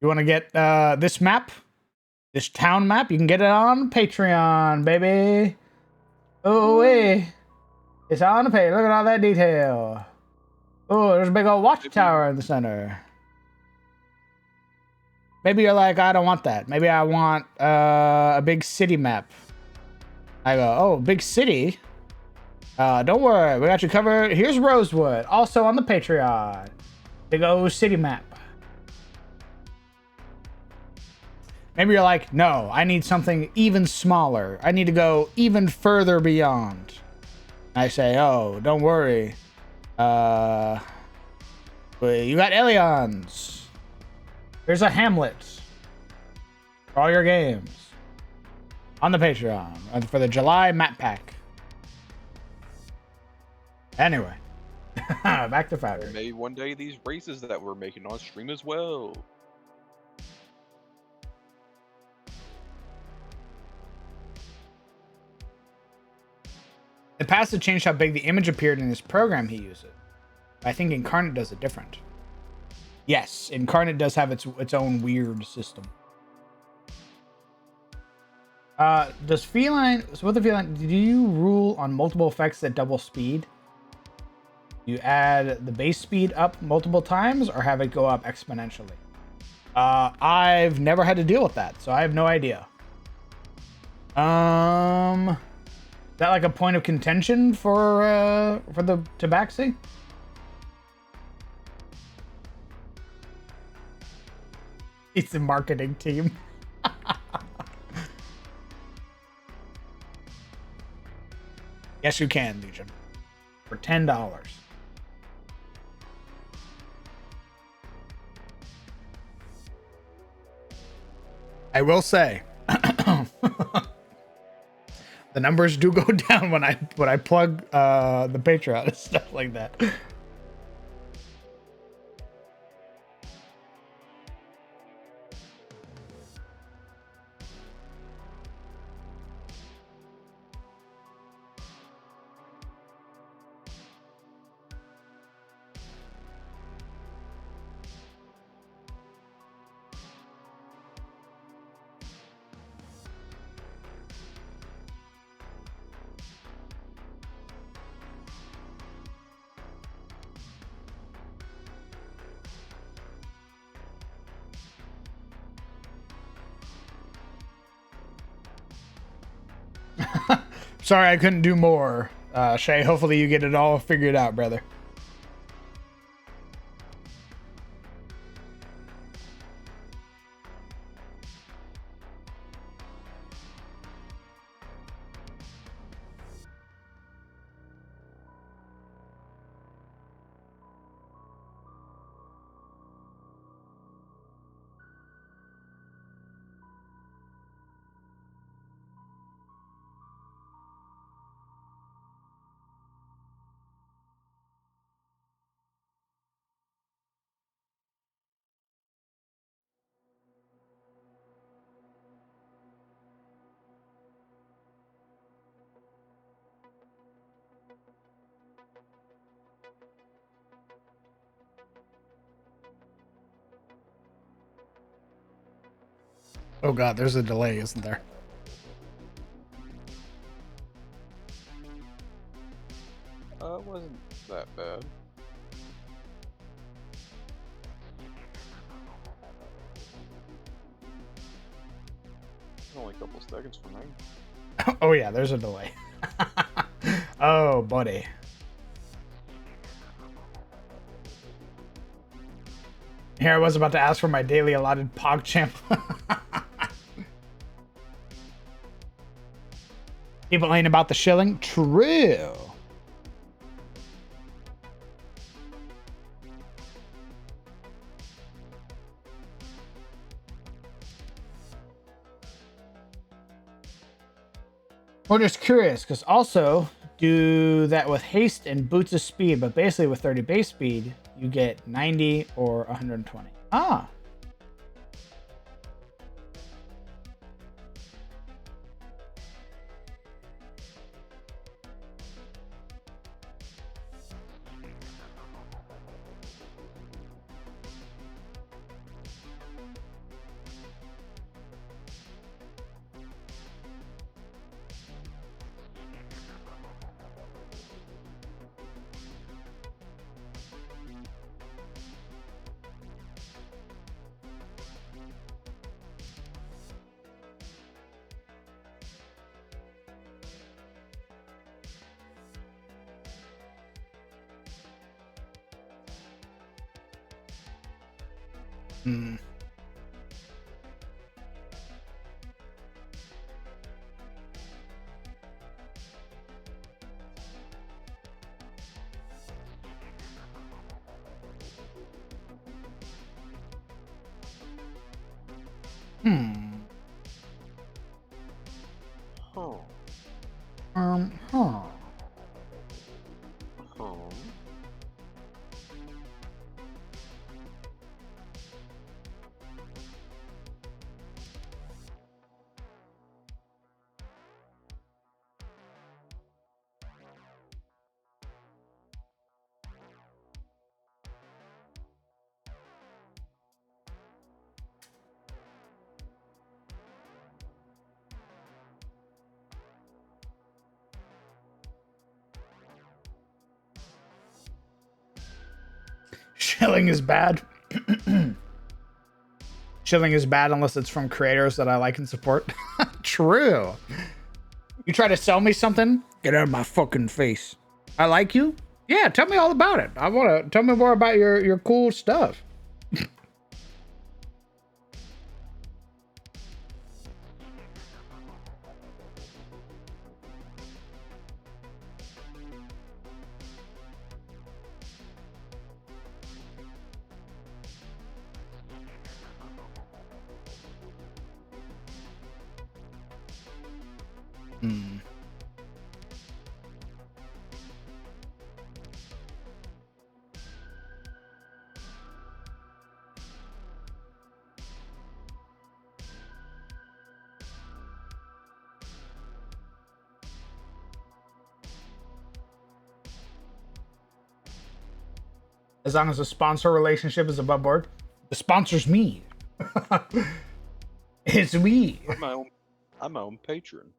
You want to get this map? This town map? You can get it on Patreon, baby. Oh, wait. It's on the page. Look at all that detail. Oh, there's a big old watchtower in the center. Maybe you're like, I don't want that. Maybe I want a big city map. I go, oh, big city? Don't worry. We got you covered. Here's Rosewood. Also on the Patreon. Big old city map. Maybe you're like, no, I need something even smaller. I need to go even further beyond. I say, oh, don't worry. You got Elions. Here's a Hamlet. For all your games. On the Patreon. For the July map pack. Anyway. Back to Foundry. Maybe one day these races that we're making on stream as well. In the past, it changed how big the image appeared in this program he uses. I think Incarnate does it different. Yes, Incarnate does have its own weird system. Does Feline... So with the Feline, do you rule on multiple effects that double speed? You add the base speed up multiple times or have it go up exponentially? I've never had to deal with that, so I have no idea. Is that like a point of contention for the Tabaxi? It's the marketing team. Yes, you can, Legion. For $10. I will say, the numbers do go down when I plug the Patreon and stuff like that. Sorry, I couldn't do more, Shay. Hopefully you get it all figured out, brother. Oh god, there's a delay, isn't there? It wasn't that bad. Only a couple seconds for me. Oh yeah, there's a delay. Oh, buddy. Here I was about to ask for my daily allotted PogChamp. People ain't about the shilling. True. We're just curious, because also do that with haste and boots of speed, but basically with 30 base speed, you get 90 or 120. Ah. Hmm. Hmm. Huh. Huh. Huh. Shilling is bad. Shilling is bad unless it's from creators that I like and support. True. You try to sell me something? Get out of my fucking face. I like you? Yeah, tell me all about it. I want to tell me more about your cool stuff. Hmm. As long as the sponsor relationship is above board, the sponsor's me. It's me. I'm my own patron.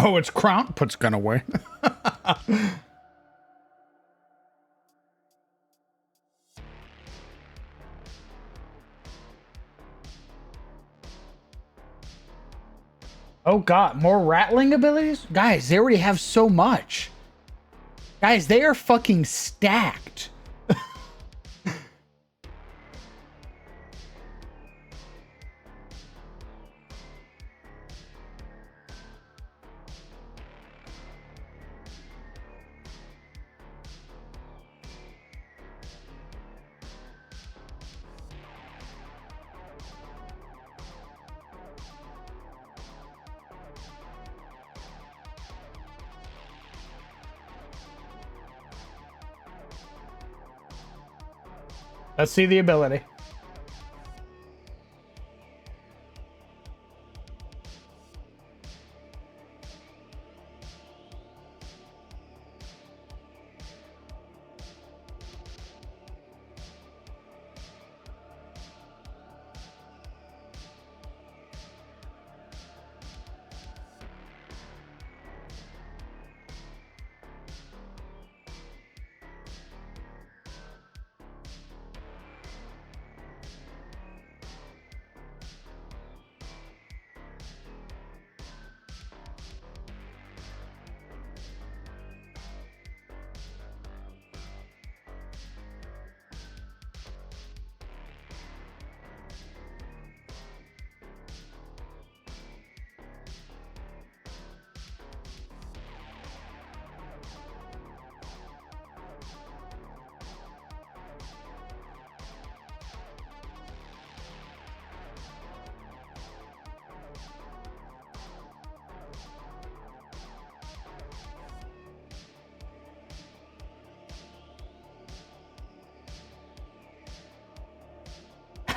Oh, it's Crown puts gun away. Oh god, more rattling abilities? Guys, they already have so much. Guys, they are fucking stacked. Let's see the ability.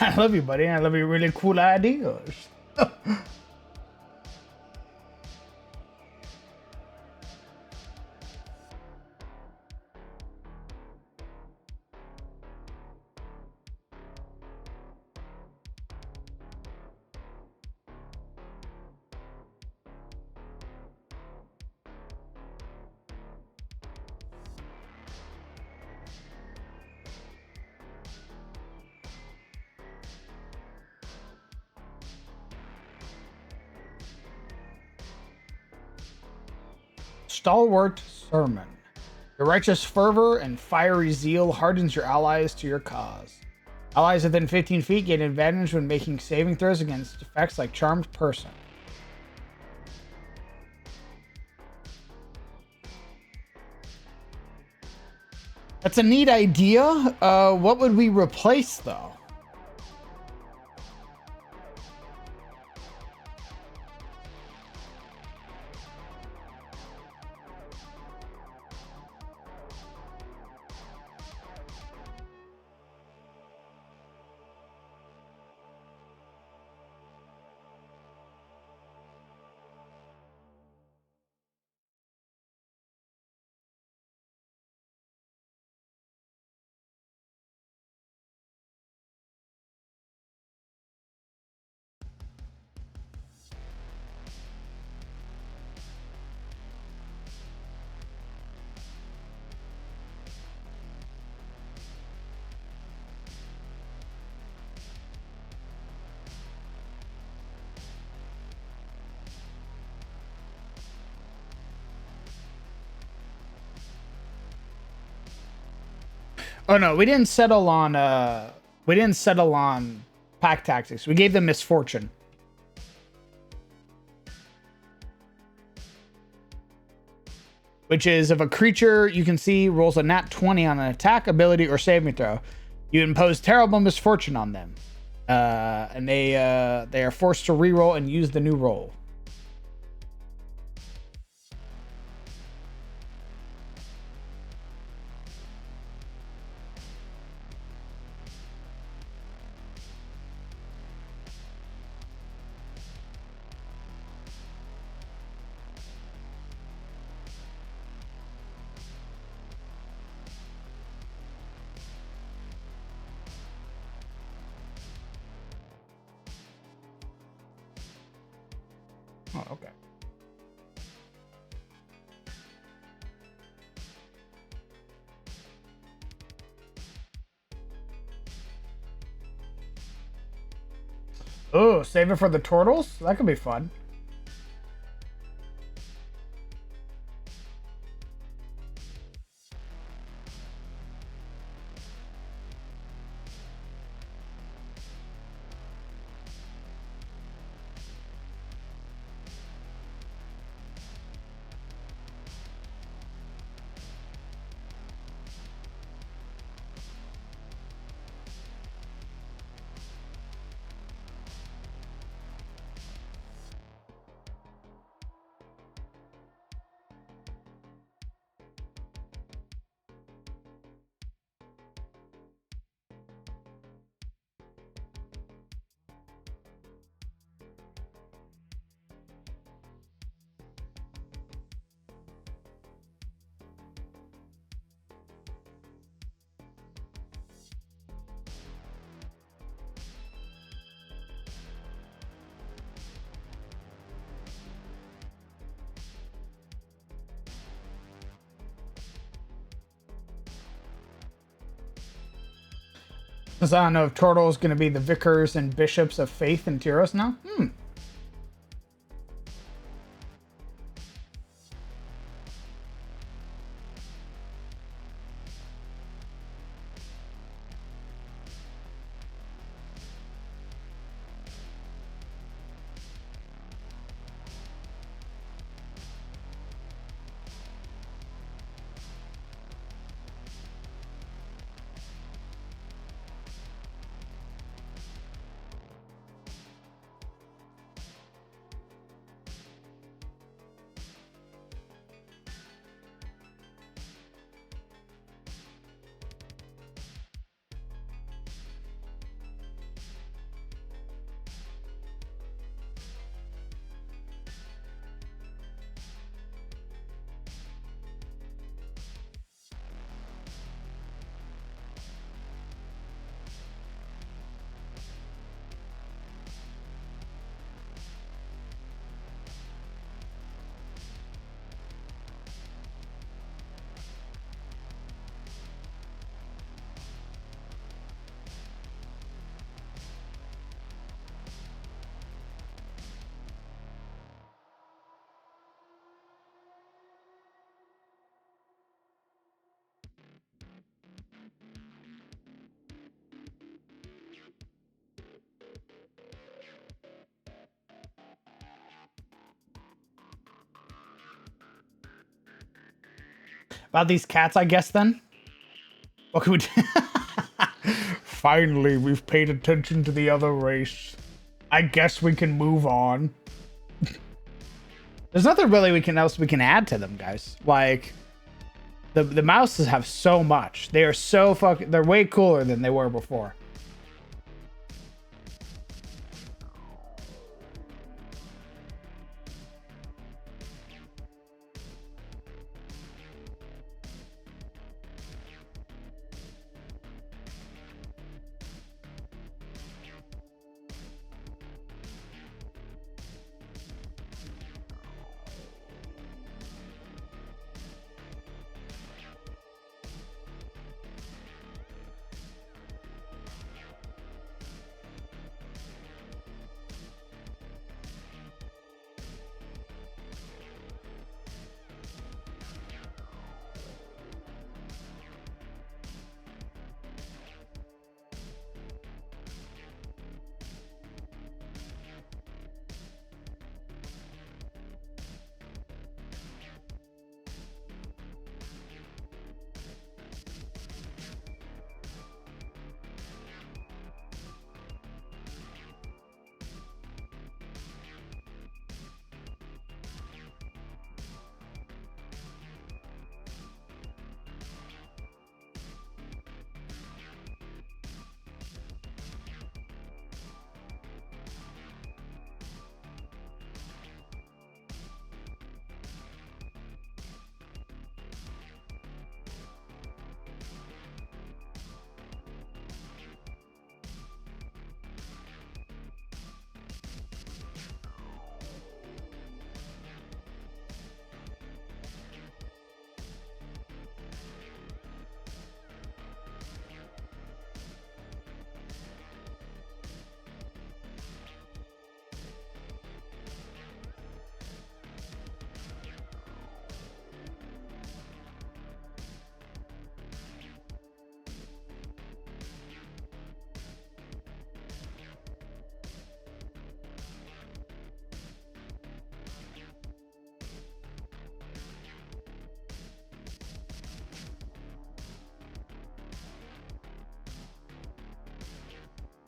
I love you, buddy. I love your really cool ideas. Stalwart sermon. Your righteous fervor and fiery zeal hardens your allies to your cause. Allies within 15 feet gain advantage when making saving throws against effects like Charmed Person. That's a neat idea. What would we replace, though? Oh no, we didn't settle on pack tactics. We gave them misfortune. Which is if a creature you can see rolls a nat 20 on an attack, ability, or saving throw, you impose terrible misfortune on them. And they are forced to reroll and use the new roll. Oh, okay. Oh, save it for the turtles? That could be fun. Since I don't know if Turtle is going to be the vicars and bishops of faith in Tyros now. About these cats, I guess, then? What can we do? Finally, we've paid attention to the other race. I guess we can move on. There's nothing really else we can add to them, guys. Like, the mouses have so much. They are so they're way cooler than they were before.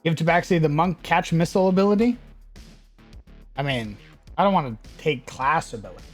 Give Tabaxi the monk catch missile ability? I mean, I don't want to take class ability.